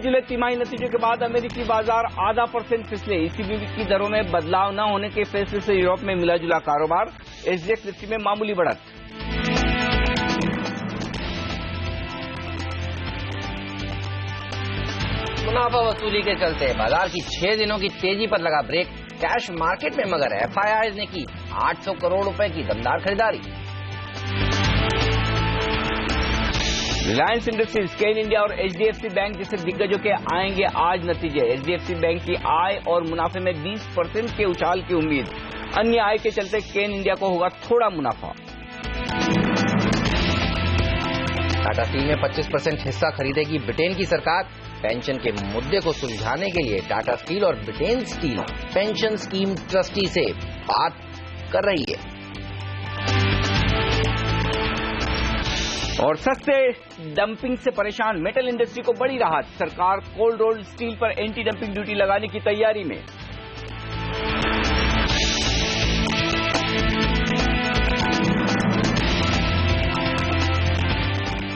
जुले तिमाही नतीजों के बाद अमेरिकी बाजार आधा % फिसले। ईसीबी की दरों में बदलाव न होने के फैसले से यूरोप में मिला जुला कारोबार। एसजीएक्स निफ्टी में मामूली बढ़त। मुनाफा वसूली के चलते बाजार की 6 दिनों की तेजी पर लगा ब्रेक। कैश मार्केट में मगर एफआईआईज ने की 800 करोड़ रुपए की दमदार खरीदारी। रिलायंस इंडस्ट्रीज, केन इंडिया और एचडीएफसी बैंक जैसे दिग्गजों के आएंगे आज नतीजे। एचडीएफसी बैंक की आय और मुनाफे में 20% के उछाल की उम्मीद। अन्य आय के चलते केन इंडिया को होगा थोड़ा मुनाफा। टाटा स्टील में 25% हिस्सा खरीदेगी ब्रिटेन की सरकार। पेंशन के मुद्दे को सुलझाने के लिए टाटा स्टील और Britain steel pension scheme trustee से बात कर रही है। और सस्ते डंपिंग से परेशान मेटल इंडस्ट्री को बड़ी राहत। सरकार कोल्ड रोल्ड स्टील पर एंटी डंपिंग ड्यूटी लगाने की तैयारी में।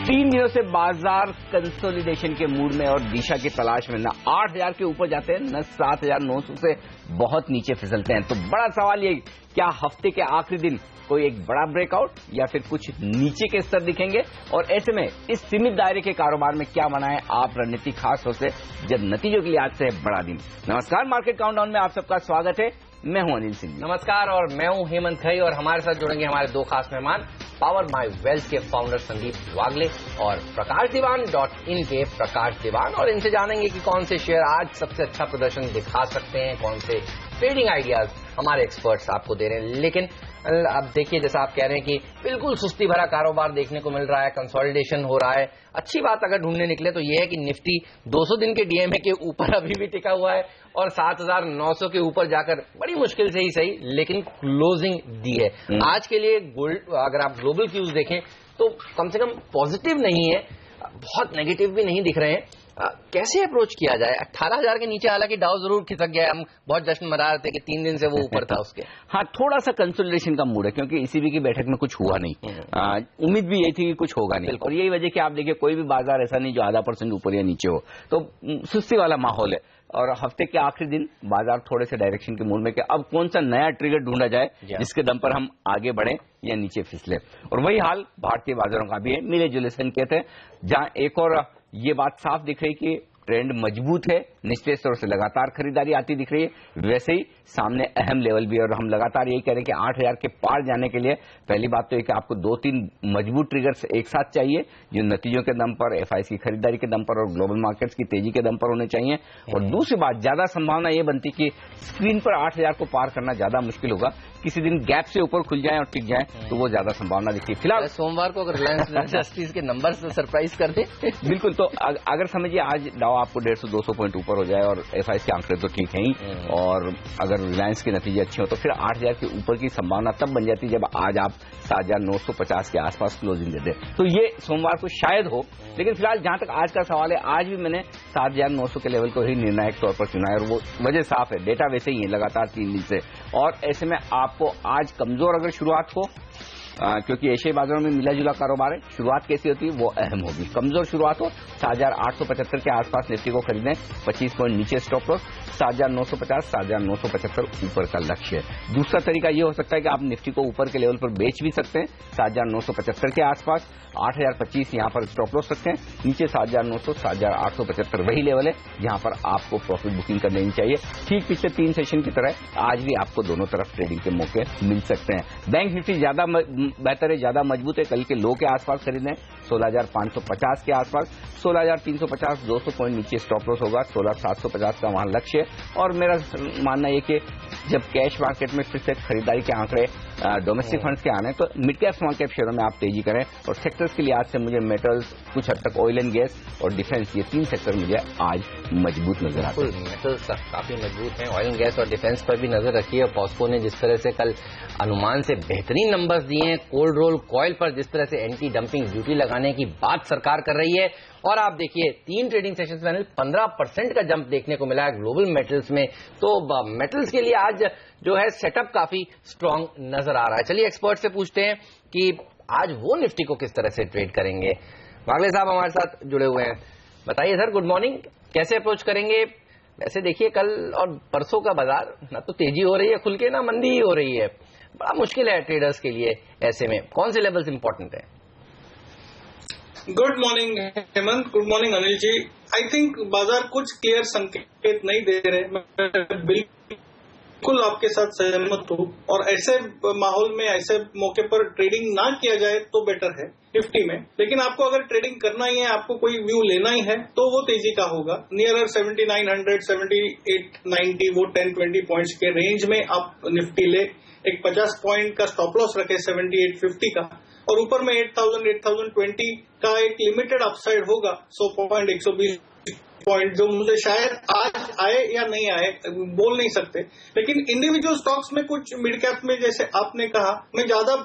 तीन दिनों से बाजार कंसोलिडेशन के मूड में और दिशा की तलाश में। न 8,000 के ऊपर जाते हैं, न 7,900 से बहुत नीचे फिसलते हैं। तो बड़ा सवाल ये, क्या हफ्ते के आखिरी दिन कोई एक बड़ा ब्रेकआउट या फिर कुछ नीचे के स्तर दिखेंगे? और ऐसे में इस सीमित दायरे के कारोबार में क्या बनाएं आप रणनीति, खास तौर से जब नतीजों के लिए आज से है बड़ा दिन। नमस्कार, मार्केट काउंटडाउन में आप सबका स्वागत है। मैं हूं अनिल सिंह। नमस्कार, और मैं हूं हेमंत खई, और हमारे साथ जुड़ेंगे हमारे दो खास मेहमान, पावर माई वेल्थ के फाउंडर संदीप वागले और प्रकाश दीवान .in के प्रकाश दीवान। और इनसे जानेंगे कि कौन से शेयर आज सबसे अच्छा प्रदर्शन दिखा सकते हैं, कौन से ट्रेडिंग आइडियाज हमारे एक्सपर्ट्स आपको दे रहे हैं। लेकिन अब देखिए, जैसा आप कह रहे हैं कि बिल्कुल सुस्ती भरा कारोबार देखने को मिल रहा है, कंसोलिडेशन हो रहा है। अच्छी बात अगर ढूंढने निकले तो यह है कि निफ्टी 200 दिन के डीएमए के ऊपर अभी भी टिका हुआ है और 7,900 के ऊपर जाकर बड़ी मुश्किल से ही सही लेकिन क्लोजिंग दी है। आज के लिए गोल्ड, अगर आप ग्लोबल क्यूज देखें तो कम से कम पॉजिटिव नहीं है, बहुत नेगेटिव भी नहीं दिख रहे हैं। कैसे अप्रोच किया जाए? 18,000 के नीचे हालांकि डाउ जरूर खिसक गया, हम बहुत जश्न मना रहे थे कि 3 दिन से वो ऊपर था उसके। हाँ, थोड़ा सा कंसोलिडेशन का मूड है क्योंकि ईसीबी की बैठक में कुछ हुआ नहीं। उम्मीद भी यही थी कि कुछ होगा नहीं, और यही वजह कि आप देखिए कोई भी बाजार ऐसा नहीं जो आधा % ऊपर या नीचे हो, तो सुस्ती वाला माहौल है। और हफ्ते के आखिरी दिन बाजार थोड़े से डायरेक्शन के मूड में कि अब कौन सा नया ट्रिगर ढूंढा जाए जिसके दम पर हम आगे बढ़े या नीचे फिसले। और वही हाल भारतीय बाजारों का भी है, मिले जुले संकेत है, जहां एक और ये बात साफ दिख रही कि ट्रेंड मजबूत है, निचले स्तर से लगातार खरीदारी आती दिख रही है। वैसे ही सामने अहम लेवल भी है, और हम लगातार यही कह रहे हैं कि 8,000 के पार जाने के लिए पहली बात तो ये कि आपको 2-3 मजबूत ट्रिगर्स एक साथ चाहिए, जो नतीजों के दम पर, एफआईआई की खरीदारी के दम पर और ग्लोबल मार्केट्स की तेजी के दम पर होने चाहिए। और दूसरी बात, ज्यादा संभावना ये बनती कि स्क्रीन पर 8,000 को पार करना ज्यादा मुश्किल होगा। किसी दिन गैप से ऊपर खुल जाए और टिक जाए तो वो ज्यादा संभावना दिखती है। फिलहाल सोमवार को अगर रिलायंस इंडस्ट्रीज के नंबर से सरप्राइज कर दे बिल्कुल, तो अगर समझिए आज डाउ आपको 150-200 पॉइंट ऊपर हो जाए और एफआईआई के आंकड़े तो ठीक है ही, और अगर रिलायंस के नतीजे अच्छे हो तो फिर 8,000 के ऊपर की संभावना तब बन जाती है जब आज आप 7,950 के आसपास क्लोजिंग दे दें। तो ये सोमवार को शायद हो, लेकिन फिलहाल जहां तक आज का सवाल है, आज भी मैंने 7,900 के लेवल को ही निर्णायक तौर पर चुना है, और वो वजह साफ है, डेटा वैसे ही है लगातार 3 दिन से। और ऐसे में आपको आज कमजोर अगर शुरुआत हो, क्योंकि एशियाई बाजारों में मिला जुला कारोबार है, शुरुआत कैसी होती है वो अहम होगी। कमजोर शुरुआत हो, 7,875 के आसपास निफ्टी को खरीदें, 25 पॉइंट नीचे स्टॉप लॉस, 7,950, 7,975 ऊपर का लक्ष्य है। दूसरा तरीका ये हो सकता है कि आप निफ्टी को ऊपर के लेवल पर बेच भी सकते हैं, 7,975 के आसपास, 8,025 यहां पर स्टॉप लॉस सकते हैं, नीचे 7,900, 7,875 वही लेवल है जहां पर आपको प्रॉफिट बुकिंग कर लेनी चाहिए। ठीक पिछले 3 सेशन की तरह आज भी आपको दोनों तरफ ट्रेडिंग के मौके मिल सकते हैं। बैंक निफ्टी ज्यादा बेहतर है, ज्यादा मजबूत है, कल के लो के आसपास खरीदें, 16,550 के आसपास, 16,350, 200 पॉइंट नीचे स्टॉप लॉस होगा, 16,750 का वहां लक्ष्य है। और मेरा मानना है कि जब कैश मार्केट में फिर से खरीदारी के आंकड़े डोमेस्टिक फंड्स के आने, तो मिड कैप स्मॉल कैप शेयरों में आप तेजी करें। और सेक्टर्स के लिए आज से मुझे मेटल्स, कुछ हद तक ऑयल एंड गैस और डिफेंस, ये 3 सेक्टर मुझे आज मजबूत नजर आते हैं। मेटल्स काफी मजबूत हैं, ऑयल एंड गैस और डिफेंस पर भी नजर रखिए। पॉस्को ने जिस तरह से कल अनुमान से बेहतरीन नंबर्स दिए हैं, कोल्ड रोल कॉयल पर जिस तरह से एंटी डंपिंग ड्यूटी लगाने की बात सरकार कर रही है, और आप देखिए 3 ट्रेडिंग सेशंस में 15% का जंप देखने को मिला है ग्लोबल मेटल्स में। तो मेटल्स के लिए आज जो है सेटअप काफी स्ट्रांग नजर आ रहा है। चलिए एक्सपर्ट से पूछते हैं कि आज वो निफ्टी को किस तरह से ट्रेड करेंगे। वागले साहब हमारे साथ जुड़े हुए हैं, बताइए सर। Good morning. कैसे अप्रोच करेंगे? वैसे देखिए कल और परसों का बाजार ना तो तेजी हो रही है खुल के, ना मंदी ही हो रही है। बड़ा मुश्किल है ट्रेडर्स के लिए। ऐसे में कौन से लेवल्स इंपॉर्टेंट है? Good morning Hemant, good morning Anil ji. I think बाजार कुछ क्लियर संकेत नहीं दे रहे। मैं बिल्कुल आपके साथ सहमत हूँ और ऐसे माहौल में, ऐसे मौके पर ट्रेडिंग ना किया जाए तो बेटर है निफ्टी में। लेकिन आपको अगर ट्रेडिंग करना ही है, आपको कोई व्यू लेना ही है तो वो तेजी का होगा। नियरर 7900, 78, 90 वो 10-20 पॉइंट्स के रेंज में आप निफ्टी ले। एक 50 पॉइंट का स्टॉप लॉस रखे 7850 का, और ऊपर में 8000, 8020 का एक लिमिटेड अपसाइड होगा 100 पॉइंट, 120 पॉइंट, जो मुझे शायद आज आए या नहीं आए बोल नहीं सकते। लेकिन इंडिविजुअल स्टॉक्स में कुछ मिड कैप में, जैसे आपने कहा, मैं ज्यादा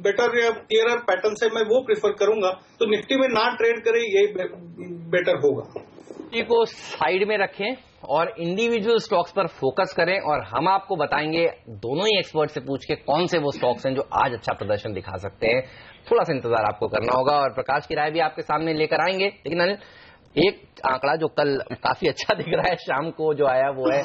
बेटर या क्लियरर पैटर्न से मैं वो प्रिफर करूंगा। तो निफ्टी में ना ट्रेड करें, यही बेटर होगा। निफ्टी को साइड में रखें और इंडिविजुअल स्टॉक्स पर फोकस करें, और हम आपको बताएंगे दोनों ही एक्सपर्ट से पूछ के कौन से वो स्टॉक्स हैं जो आज अच्छा प्रदर्शन दिखा सकते हैं। थोड़ा सा इंतजार आपको करना होगा और प्रकाश की राय भी आपके सामने लेकर आएंगे। लेकिन अनिल, एक आंकड़ा जो कल काफी अच्छा दिख रहा है शाम को जो आया, वो है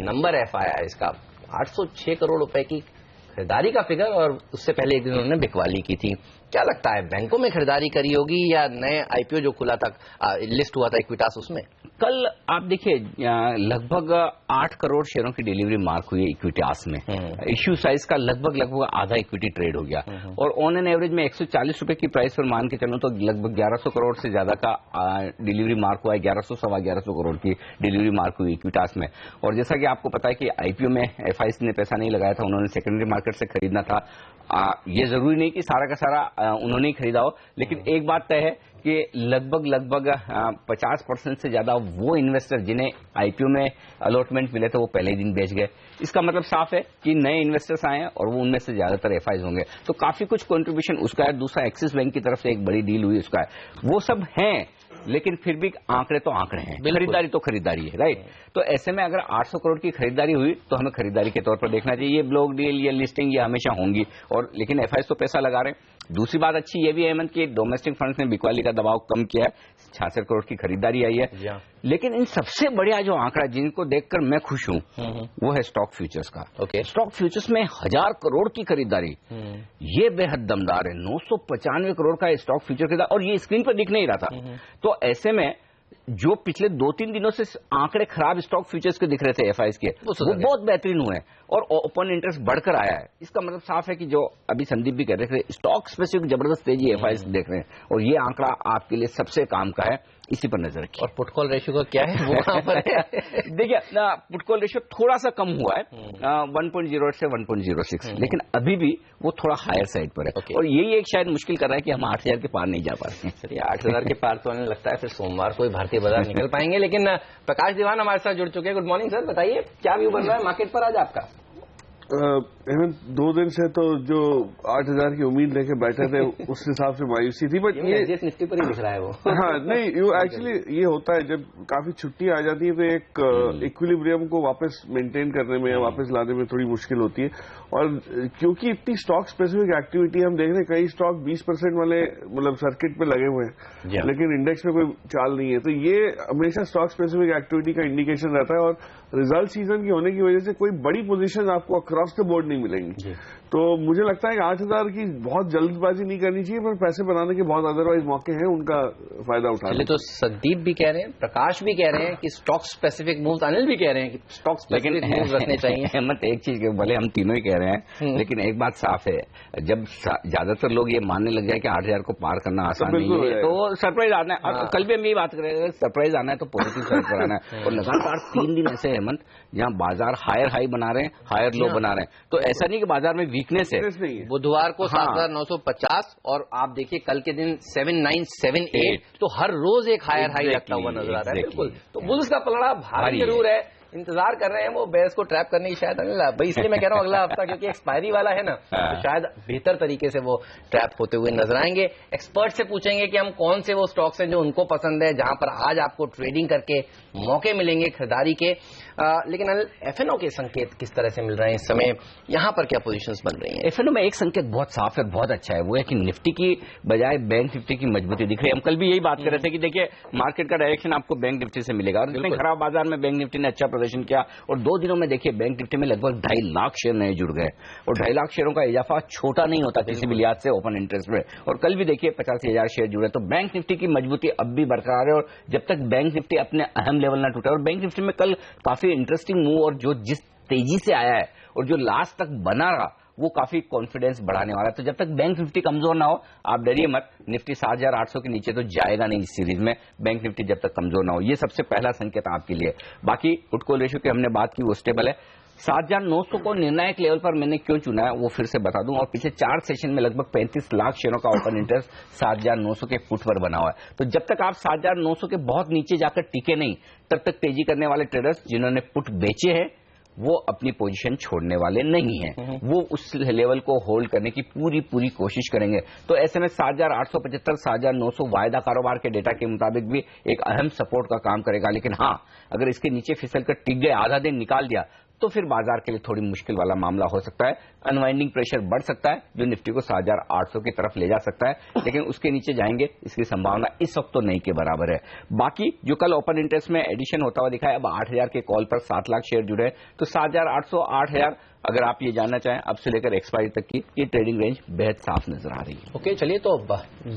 नंबर FII इसका 806 करोड़ रुपए की खरीदारी का फिगर, और उससे पहले एक दिन उन्होंने बिकवाली की थी। क्या लगता है, बैंकों में खरीदारी करी होगी या नए IPO जो खुला था, लिस्ट हुआ था इक्विटास, उसमें? कल आप देखिए लगभग 8 करोड़ शेयरों की डिलीवरी मार्क हुई है इक्विटास में। इश्यू साइज का लगभग आधा इक्विटी ट्रेड हो गया, और ऑन एन एवरेज में 140 रुपए की प्राइस पर मान के चलो तो लगभग 1100 करोड़ से ज्यादा का डिलीवरी मार्क हुआ है। 1100 सवा 1100 करोड़ की डिलीवरी मार्क हुई इक्विटास में। और जैसा कि आपको पता है कि IPO में FIs ने पैसा नहीं लगाया था, उन्होंने सेकेंडरी मार्केट से खरीदना था। ये जरूरी नहीं कि सारा का सारा उन्होंने ही खरीदा हो, लेकिन एक बात तय है कि लगभग 50% से ज्यादा वो इन्वेस्टर जिन्हें IPO में अलॉटमेंट मिले थे वो पहले ही दिन बेच गए। इसका मतलब साफ है कि नए इन्वेस्टर्स आए हैं और वो उनमें से ज्यादातर FIs होंगे। तो काफी कुछ कंट्रीब्यूशन उसका है। दूसरा, एक्सिस बैंक की तरफ से एक बड़ी डील हुई उसका है। वो सब हैं, लेकिन फिर भी आंकड़े तो आंकड़े हैं, खरीदारी तो खरीदारी है, राइट। तो ऐसे में अगर 800 करोड़ की खरीदारी हुई तो हमें खरीदारी के तौर पर देखना चाहिए। ये ब्लॉक डील, ये लिस्टिंग, ये हमेशा होंगी, और लेकिन FIs तो पैसा लगा रहे हैं। दूसरी बात अच्छी ये भी है हेमंत कि डोमेस्टिक फंड्स ने बिकवाली का दबाव कम किया है, 66 करोड़ की खरीदारी आई है। लेकिन इन सबसे बढ़िया जो आंकड़ा जिनको देखकर मैं खुश हूं, वो है स्टॉक फ्यूचर्स का। स्टॉक फ्यूचर्स में 1000 करोड़ की खरीदारी, ये बेहद दमदार है। 995 करोड़ का स्टॉक फ्यूचर खरीदा, और ये स्क्रीन पर दिख नहीं रहा था। तो ऐसे में जो पिछले 2-3 दिनों से आंकड़े खराब स्टॉक फ्यूचर्स के दिख रहे थे FIs के, वो बहुत बेहतरीन हुए और ओपन इंटरेस्ट बढ़कर आया है। इसका मतलब साफ है कि जो अभी संदीप भी कह रहे थे, स्टॉक स्पेसिफिक जबरदस्त तेजी FIs देख रहे हैं, और ये आंकड़ा आपके लिए सबसे काम का है, इसी पर नजर रखिए। और पुटकॉल रेशियो का क्या है, वो कहां पर है? देखिए पुटकॉल रेशियो थोड़ा सा कम हुआ है, 1.08 से 1.06, लेकिन अभी भी वो थोड़ा हायर साइड पर है। और यही एक शायद मुश्किल कर रहा है कि हम 8000 के पार नहीं जा पा रहे हैं। चलिए 8000 के पार तो हमें लगता है फिर सोमवार को ही भारतीय बाजार निकल पाएंगे। लेकिन प्रकाश दीवान हमारे साथ जुड़ चुके हैं। गुड मॉर्निंग सर, बताइए क्या व्यू बन रहा है मार्केट पर आज आपका? 2 दिन से तो जो 8000 की उम्मीद लेके बैठे थे उस हिसाब से मायूसी थी, बट ये निफ्टी पर ही दिख रहा है वो। हाँ नहीं, एक्चुअली ये होता है जब काफी छुट्टी आ जाती है तो एक इक्विलिब्रियम को वापस मेंटेन करने में या वापस लाने में थोड़ी मुश्किल होती है। और क्योंकि इतनी स्टॉक स्पेसिफिक एक्टिविटी हम देख रहे हैं, कई स्टॉक 20% वाले मतलब सर्किट पे लगे हुए हैं, लेकिन इंडेक्स में कोई चाल नहीं है। तो ये हमेशा स्टॉक स्पेसिफिक एक्टिविटी का इंडिकेशन रहता है, और रिजल्ट सीजन की होने की वजह से कोई बड़ी पोजीशन आपको अक्रॉस द बोर्ड नहीं मिलेंगी। तो मुझे लगता है कि 8000 की बहुत जल्दबाजी नहीं करनी चाहिए, पर पैसे बनाने के बहुत अदरवाइज मौके हैं, उनका फायदा उठाना। तो संदीप भी कह रहे हैं, प्रकाश भी कह रहे हैं कि स्टॉक स्पेसिफिक मूव्स, अनिल भी कह रहे हैं कि स्टॉक स्पेसिफिक मूव्स रखने चाहिए। मत एक चीज के भले हम तीनों ही कह रहे हैं, लेकिन एक बात साफ है, जब ज्यादातर लोग ये मानने लग जाए कि 8000 को पार करना आसान नहीं है तो सरप्राइज आना है। कल भी हम यही बात करें, सरप्राइज आना है तो पॉजिटिव साइड पर आना है। और लगातार 3 दिन ऐसे हेमंत जहां बाजार हायर हाई बना रहे हैं, हायर लो बना रहे हैं। तो ऐसा नहीं कि बाजार में वीकनेस है। बुधवार को 7950, और आप देखिए कल के दिन 7978, तो हर रोज एक हायर हाई लगता हुआ नजर आ रहा है। बिल्कुल, तो बुल्स का पलड़ा भारी जरूर है। इंतजार कर रहे हैं वो बेयर्स को ट्रैप करने की शायद अनिल भाई, इसलिए मैं कह रहा हूँ अगला हफ्ता क्योंकि एक्सपायरी वाला है ना, तो शायद बेहतर तरीके से वो ट्रैप होते हुए नजर आएंगे। एक्सपर्ट से पूछेंगे कि हम कौन से वो स्टॉक्स हैं जो उनको पसंद है, जहां पर आज आपको ट्रेडिंग करके मौके मिलेंगे खरीदारी के। लेकिन अनिल, एफएनओ के संकेत किस तरह से मिल रहे हैं इस समय, यहां पर क्या पोजीशंस बन रही हैं? एफएनओ में एक संकेत बहुत साफ है, बहुत अच्छा है, वो है कि निफ्टी की बजाय बैंक निफ्टी की मजबूती दिख रही है। हम कल भी यही बात कर रहे थे कि देखिए मार्केट का डायरेक्शन आपको बैंक निफ्टी से मिलेगा, और इतने खराब बाजार में बैंक निफ्टी ने अच्छा प्रदर्शन किया, और 2 दिनों में देखिए बैंक निफ्टी में लगभग 2.5 लाख शेयर नए जुड़ गए, और 2.5 लाख शेयरों का इजाफा छोटा नहीं होता किसी भी लिहाज से ओपन इंटरेस्ट में। और कल भी देखिए 85,000 शेयर जुड़े, तो बैंक निफ्टी की मजबूती अब भी बरकरार है, और जब तक बैंक निफ्टी अपने अहम लेवल न टूटे, और बैंक निफ्टी में कल काफी इंटरेस्टिंग मूव, और जो जिस तेजी से आया है और जो लास्ट तक बना रहा, वो काफी कॉन्फिडेंस बढ़ाने वाला है। तो जब तक बैंक निफ्टी कमजोर ना हो, आप डरिए मत, निफ्टी 7,800 के नीचे तो जाएगा नहीं इस सीरीज में, बैंक निफ्टी जब तक कमजोर ना हो। ये सबसे पहला संकेत आपके लिए। बाकी पुट कॉल रेशियो की हमने बात की, वो स्टेबल है। 7,900 को निर्णायक लेवल पर मैंने क्यों चुना है वो फिर से बता दूं, और पिछले 4 सेशन में लगभग 35 लाख शेयरों का ओपन इंटरेस्ट 7,900 के पुट पर बना हुआ है। तो जब तक आप 7,900 के बहुत नीचे जाकर टिके नहीं, तब तक तेजी करने वाले ट्रेडर्स जिन्होंने पुट बेचे हैं वो अपनी पोजीशन छोड़ने वाले नहीं हैं, वो उस लेवल को होल्ड करने की पूरी कोशिश करेंगे। तो ऐसे में 7,875 7,900 वायदा कारोबार के डेटा के मुताबिक भी एक अहम सपोर्ट का काम करेगा। लेकिन हाँ, अगर इसके नीचे फिसल कर टिक गए, आधा दिन निकाल दिया, तो फिर बाजार के लिए थोड़ी मुश्किल वाला मामला हो सकता है। अनवाइंडिंग प्रेशर बढ़ सकता है जो निफ्टी को 7,800 की तरफ ले जा सकता है, लेकिन उसके नीचे जाएंगे इसकी संभावना इस वक्त तो नहीं के बराबर है। बाकी जो कल ओपन इंटरेस्ट में एडिशन होता हुआ दिखा है, अब 8,000 के कॉल पर 7 लाख शेयर जुड़े हैं, तो 7,800 8,000 अगर आप ये जानना चाहें अब से लेकर एक्सपायरी तक की ये ट्रेडिंग रेंज बेहद साफ नजर आ रही है। ओके, चलिए, तो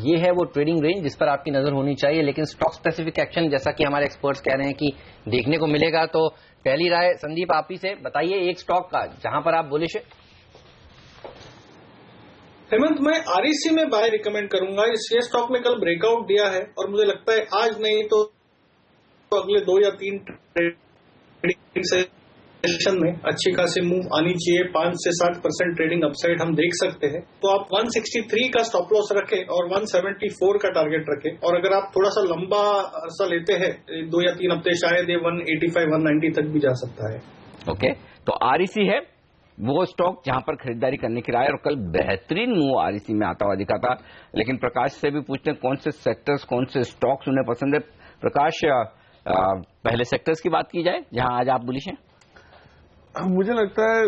ये है वो ट्रेडिंग रेंज जिस पर आपकी नजर होनी चाहिए। लेकिन स्टॉक स्पेसिफिक एक्शन जैसा कि हमारे एक्सपर्ट्स कह रहे हैं कि देखने को मिलेगा, तो पहली राय संदीप आप ही से बताइए एक स्टॉक का जहां पर आप बुलिश है। हेमंत, मैं आरईसी में बाय रिकमेंड करूंगा। ये स्टॉक में कल ब्रेकआउट दिया है, और मुझे लगता है आज नहीं तो अगले 2 या 3 ट्रेडिंग सेशन में अच्छी खासी मूव आनी चाहिए। 5 से 7% ट्रेडिंग अपसाइड हम देख सकते हैं। तो आप 163 का स्टॉप लॉस रखें और 174 का टारगेट रखें, और अगर आप थोड़ा सा लंबा अरसा लेते हैं 2 या 3 हफ्ते, शायद ये 185 190 तक भी जा सकता है। ओके, तो आरईसी है वो स्टॉक जहां पर खरीदारी करने की राय, और कल बेहतरीन मूव आरईसी में आता हुआ दिखा था। लेकिन प्रकाश से भी पूछते हैं कौन से सेक्टर्स, कौन से स्टॉक्स उन्हें पसंद है। प्रकाश, पहले सेक्टर्स की बात की जाए जहां आज आप बुलिश हैं। मुझे लगता है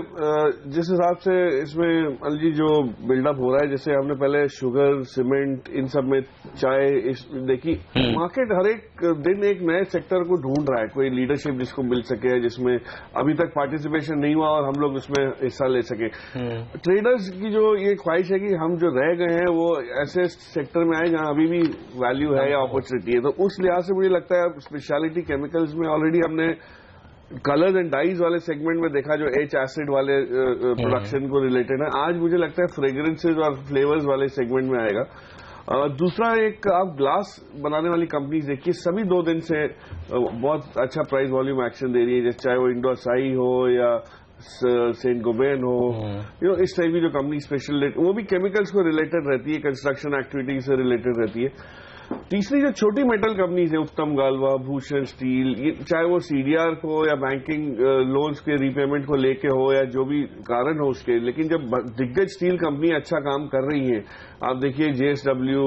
जिस हिसाब से इसमें अलजी जो बिल्डअप हो रहा है, जैसे हमने पहले शुगर, सीमेंट, इन सब में चाय देखी, मार्केट हर एक दिन एक नए सेक्टर को ढूंढ रहा है, कोई लीडरशिप जिसको मिल सके, जिसमें अभी तक पार्टिसिपेशन नहीं हुआ और हम लोग उसमें हिस्सा ले सके। ट्रेडर्स की जो ये ख्वाहिश है कि हम जो रह गए हैं वो ऐसे सेक्टर में आए जहां अभी भी वैल्यू है या अपॉर्चुनिटी है। तो उस लिहाज से मुझे लगता है स्पेशलिटी केमिकल्स में ऑलरेडी हमने कलर्स एंड डाइज वाले सेगमेंट में देखा, जो एच एसिड वाले प्रोडक्शन को रिलेटेड है। आज मुझे लगता है फ्रेग्रेंसेज और फ्लेवर्स वाले सेगमेंट में आएगा। दूसरा, एक आप ग्लास बनाने वाली कंपनीज देखिए, सभी 2 दिन से बहुत अच्छा प्राइस वॉल्यूम एक्शन दे रही है, जैसे चाहे वो इंडोसाई हो या सेंट गोबेन हो, इस टाइप की जो कंपनी स्पेशल, वो भी केमिकल्स को रिलेटेड रहती है, कंस्ट्रक्शन एक्टिविटी से रिलेटेड रहती है। तीसरी जो छोटी मेटल कंपनीज है, उत्तम गालवा, भूषण स्टील, चाहे वो सीडीआर को या बैंकिंग लोन्स के रीपेमेंट को लेके हो या जो भी कारण हो उसके, लेकिन जब दिग्गज स्टील कंपनी अच्छा काम कर रही है, आप देखिए JSW,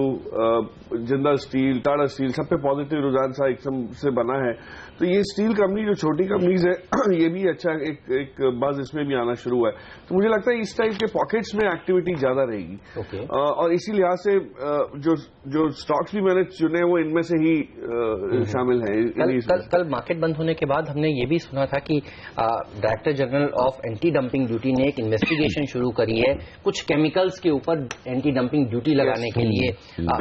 Jindal steel, Tata steel, सब पे पॉजिटिव रुझान सा एकदम से बना है। तो ये स्टील कंपनी जो छोटी कंपनीज है ये भी अच्छा एक बज इसमें भी आना शुरू हुआ है। तो मुझे लगता है इस टाइप के पॉकेट्स में एक्टिविटी ज्यादा रहेगी। और इसी लिहाज से जो स्टॉक्स भी मैंने चुने वो इनमें से ही शामिल है। कल मार्केट बंद होने के बाद हमने ये भी सुना था कि director general of anti dumping duty ने एक इन्वेस्टिगेशन शुरू करी है कुछ केमिकल्स के ऊपर एंटी डंपिंग ड्यूटी लगाने के लिए।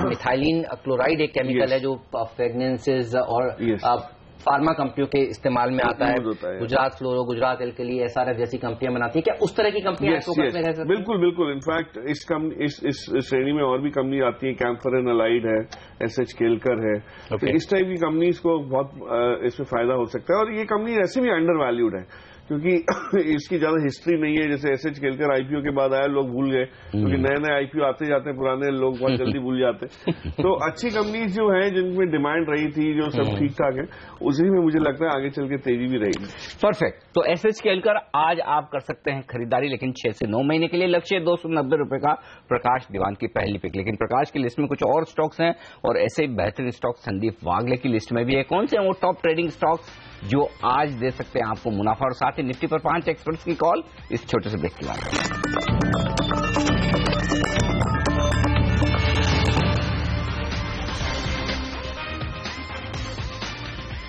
मिथाइलिन क्लोराइड एक केमिकल है जो फ्रेग्रेंसेज और फार्मा कंपनियों के इस्तेमाल में आता है। गुजरात फ्लोरो, गुजरात एल्कली, एसआरएफ जैसी कंपनियां बनाती है। क्या उस तरह की कंपनियां फोकस में रह सकती हैं? बिल्कुल। इनफैक्ट इस श्रेणी में और भी कंपनी आती है, कैम्फर एंड अलाइड है, एसएच केलकर है। तो इस टाइप की कंपनीज को बहुत इसमें फायदा हो सकता है। और ये कंपनी ऐसे भी अंडर वैल्यूड है, क्योंकि इसकी ज्यादा हिस्ट्री नहीं है। जैसे एसएच खेलकर आईपीओ के बाद आया, लोग भूल गए, क्योंकि नए नए आईपीओ आते जाते हैं, पुराने लोग बहुत जल्दी भूल जाते हैं। तो अच्छी कंपनीज जो है जिनमें डिमांड रही थी, जो सब ठीक ठाक है, उसी में मुझे लगता है आगे चल के तेजी भी रहेगी। परफेक्ट। तो एसएच खेलकर आज आप कर सकते हैं खरीदारी, लेकिन 6 से 9 महीने के लिए लक्ष्य 290 रुपए का प्रकाश दीवान की पहली पिक। लेकिन प्रकाश की लिस्ट में कुछ और स्टॉक्स हैं और ऐसे ही बेहतरीन स्टॉक संदीप वागले की लिस्ट में भी है। कौन से हैं वो टॉप ट्रेडिंग स्टॉक्स जो आज दे सकते हैं आपको मुनाफा? और साथ ही निफ्टी पर 5 एक्सपर्ट्स की कॉल इस छोटे से ब्रेक के बाद।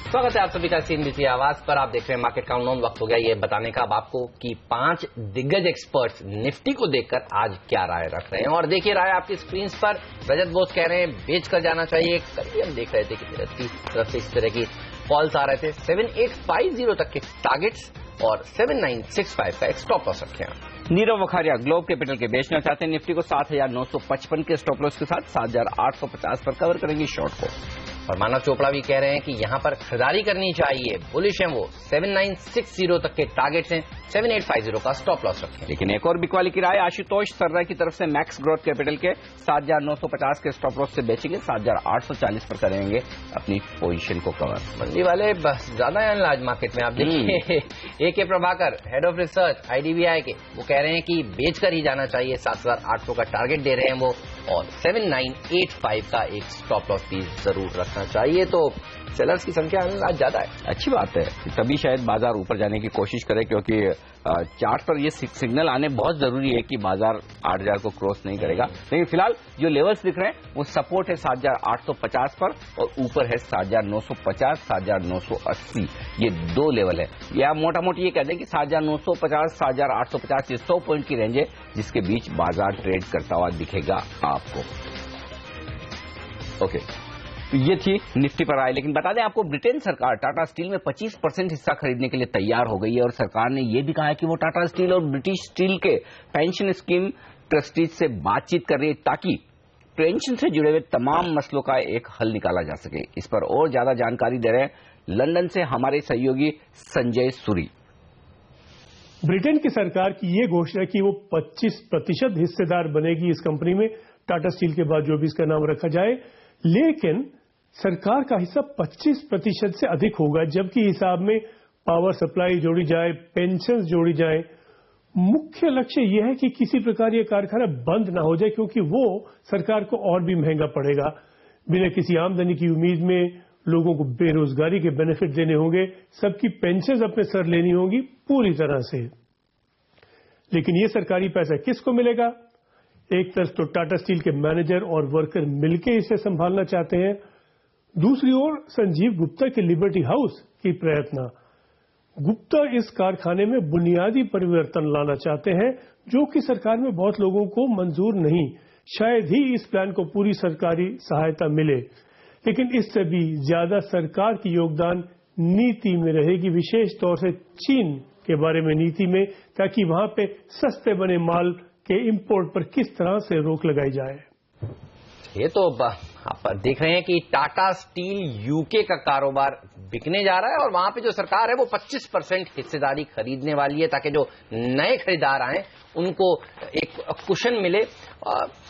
स्वागत है आप सभी का सीएनबीसी आवाज पर। आप देख रहे हैं मार्केट काउंटडाउन। वक्त हो गया ये बताने का अब आपको कि 5 दिग्गज एक्सपर्ट्स निफ्टी को देखकर आज क्या राय रख रहे हैं। और देखिए राय आपकी स्क्रीन पर। रजत बोस कह रहे हैं बेच कर जाना चाहिए। कल हम देख रहे थे कि निफ्टी की तरफ से इस तरह की कॉल्स आ रहे थे। 7850 तक के टारगेट्स और 7965 का एक स्टॉप लॉस रखे हैं। नीरव वखारिया ग्लोब कैपिटल के बेचना चाहते हैं निफ्टी को 7955 के स्टॉप लॉस के साथ 7850 पर कवर करेंगे शॉर्ट को। और मानव चोपड़ा भी कह रहे हैं कि यहां पर खरीदारी करनी चाहिए। बुलिश हैं वो। 7960 तक के टारगेट्स हैं, 7850 का स्टॉप लॉस रखें। लेकिन एक और बिकवाली की राय आशुतोष सर्रा की तरफ से मैक्स ग्रोथ कैपिटल के 7950 के स्टॉप लॉस से बेचेंगे, 7840 पर करेंगे अपनी पोजीशन को कवर। मंदी वाले बस ज्यादा है आज मार्केट में। आप देखिए A K. Prabhakar head of research IDBI के, वो कह रहे हैं कि बेचकर ही जाना चाहिए। 7800 का टारगेट दे रहे हैं वो और 7985 का एक स्टॉप लॉस भी जरूर रखना चाहिए। तो सेलर्स की संख्या आज ज्यादा है। अच्छी बात है, तभी शायद बाजार ऊपर जाने की कोशिश करे, क्योंकि चार्ट पर ये सिग्नल आने बहुत जरूरी है कि बाजार 8000 को क्रॉस नहीं करेगा। लेकिन फिलहाल जो लेवल्स दिख रहे हैं वो सपोर्ट है 7850 पर और ऊपर है 7950, 7980। ये 2 लेवल है। या मोटा मोटी ये कहते हैं कि 7950, 7850 ये 100 पॉइंट की रेंज है जिसके बीच बाजार ट्रेड करता हुआ दिखेगा आपको। ओके, ये थी निफ्टी पर आए। लेकिन बता दें आपको, ब्रिटेन सरकार टाटा स्टील में 25% हिस्सा खरीदने के लिए तैयार हो गई है और सरकार ने यह भी कहा है कि वो टाटा स्टील और ब्रिटिश स्टील के पेंशन स्कीम ट्रस्टीज से बातचीत कर रही है ताकि पेंशन से जुड़े हुए तमाम मसलों का एक हल निकाला जा सके। इस पर और ज्यादा जानकारी दे रहे हैं लंदन से हमारे सहयोगी संजय सूरी। ब्रिटेन की सरकार की ये घोषणा कि वो 25% हिस्सेदार बनेगी इस कंपनी में, टाटा स्टील के बाद जो भी इसका नाम रखा जाए। लेकिन सरकार का हिस्सा 25% से अधिक होगा, जबकि हिसाब में पावर सप्लाई जोड़ी जाए, पेंशन जोड़ी जाए। मुख्य लक्ष्य यह है कि किसी प्रकार यह कारखाना बंद ना हो जाए, क्योंकि वो सरकार को और भी महंगा पड़ेगा। बिना किसी आमदनी की उम्मीद में लोगों को बेरोजगारी के बेनिफिट देने होंगे, सबकी पेंशन अपने सर लेनी होगी पूरी तरह से। लेकिन ये सरकारी पैसा किसको मिलेगा? एक तरफ तो टाटा स्टील के मैनेजर और वर्कर मिलकर इसे संभालना चाहते हैं, दूसरी ओर संजीव गुप्ता के लिबर्टी हाउस की प्रयत्न। गुप्ता इस कारखाने में बुनियादी परिवर्तन लाना चाहते हैं, जो कि सरकार में बहुत लोगों को मंजूर नहीं। शायद ही इस प्लान को पूरी सरकारी सहायता मिले। लेकिन इससे भी ज्यादा सरकार की योगदान नीति में रहेगी, विशेष तौर से चीन के बारे में नीति में, ताकि वहां पे सस्ते बने माल के इंपोर्ट पर किस तरह से रोक लगाई जाए। ये तो आप देख रहे हैं कि टाटा स्टील यूके का कारोबार बिकने जा रहा है और वहां पे जो सरकार है वो 25% हिस्सेदारी खरीदने वाली है, ताकि जो नए खरीदार आए उनको एक कुशन मिले।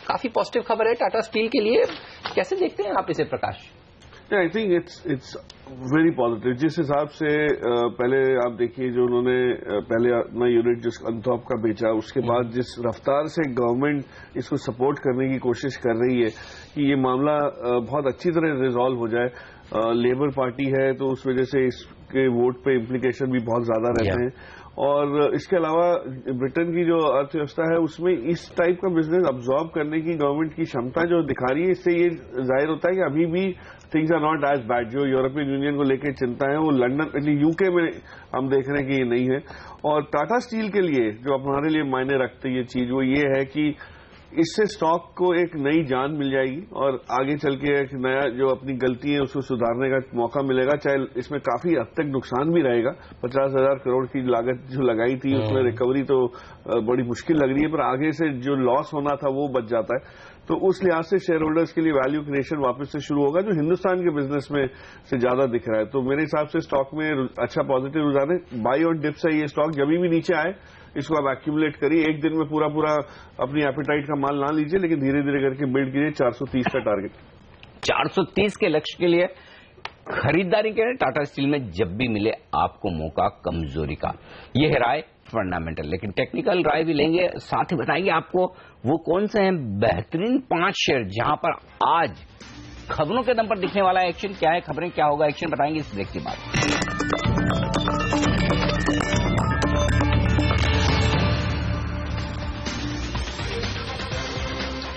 काफी पॉजिटिव खबर है टाटा स्टील के लिए। कैसे देखते हैं आप इसे Prakash? I think it's very positive. जिस हिसाब से पहले आप देखिए, जो उन्होंने पहले अपना यूनिट जिस अनथॉप का बेचा, उसके बाद जिस रफ्तार से गवर्नमेंट इसको सपोर्ट करने की कोशिश कर रही है कि ये मामला बहुत अच्छी तरह रिजॉल्व हो जाए। लेबर पार्टी है तो उस वजह से इसके वोट पे इम्प्लीकेशन भी बहुत ज्यादा रहते हैं। और इसके अलावा ब्रिटेन की जो अर्थव्यवस्था है उसमें इस टाइप का बिजनेस अब्जॉर्ब करने की गवर्नमेंट की क्षमता जो दिखा रही है, इससे ये जाहिर होता है कि अभी भी things are not as bad. जो यूरोपियन यूनियन को लेकर चिंता है वो लंदन यूके में हम देख रहे हैं कि ये नहीं है। और टाटा स्टील के लिए जो हमारे लिए मायने रखती है ये चीज, वो ये है कि इससे स्टॉक को एक नई जान मिल जाएगी और आगे चल के एक नया जो अपनी गलती है उसको सुधारने का मौका मिलेगा। चाहे इसमें काफी हद तक नुकसान भी रहेगा। 50,000 करोड़ की लागत जो लगाई थी उसमें रिकवरी तो बड़ी मुश्किल लग रही है, पर आगे से जो लॉस होना था वो बच जाता है। तो उस लिहाज से शेयर होल्डर्स के लिए वैल्यू क्रिएशन वापस से शुरू होगा, जो हिंदुस्तान के बिजनेस में से ज्यादा दिख रहा है। तो मेरे हिसाब से स्टॉक में अच्छा पॉजिटिव रुझान है। बाई ऑन डिप से ये स्टॉक जब भी नीचे आए इसको आप एक्यूमुलेट करिए, एक दिन में पूरा अपनी एपेटाइट का माल ना लीजिए, लेकिन धीरे धीरे करके बिल्ड कीजिए 430 का टारगेट। 430 के लक्ष्य के लिए खरीदारी करें टाटा स्टील में जब भी मिले आपको मौका कमजोरी का। ये है राय फंडामेंटल, लेकिन टेक्निकल राय भी लेंगे, साथ ही बताएंगे आपको वो कौन से हैं बेहतरीन 5 शेयर जहां पर आज खबरों के दम पर दिखने वाला एक्शन क्या है, खबरें क्या होगा, एक्शन बताएंगे इस ब्रेक के बाद।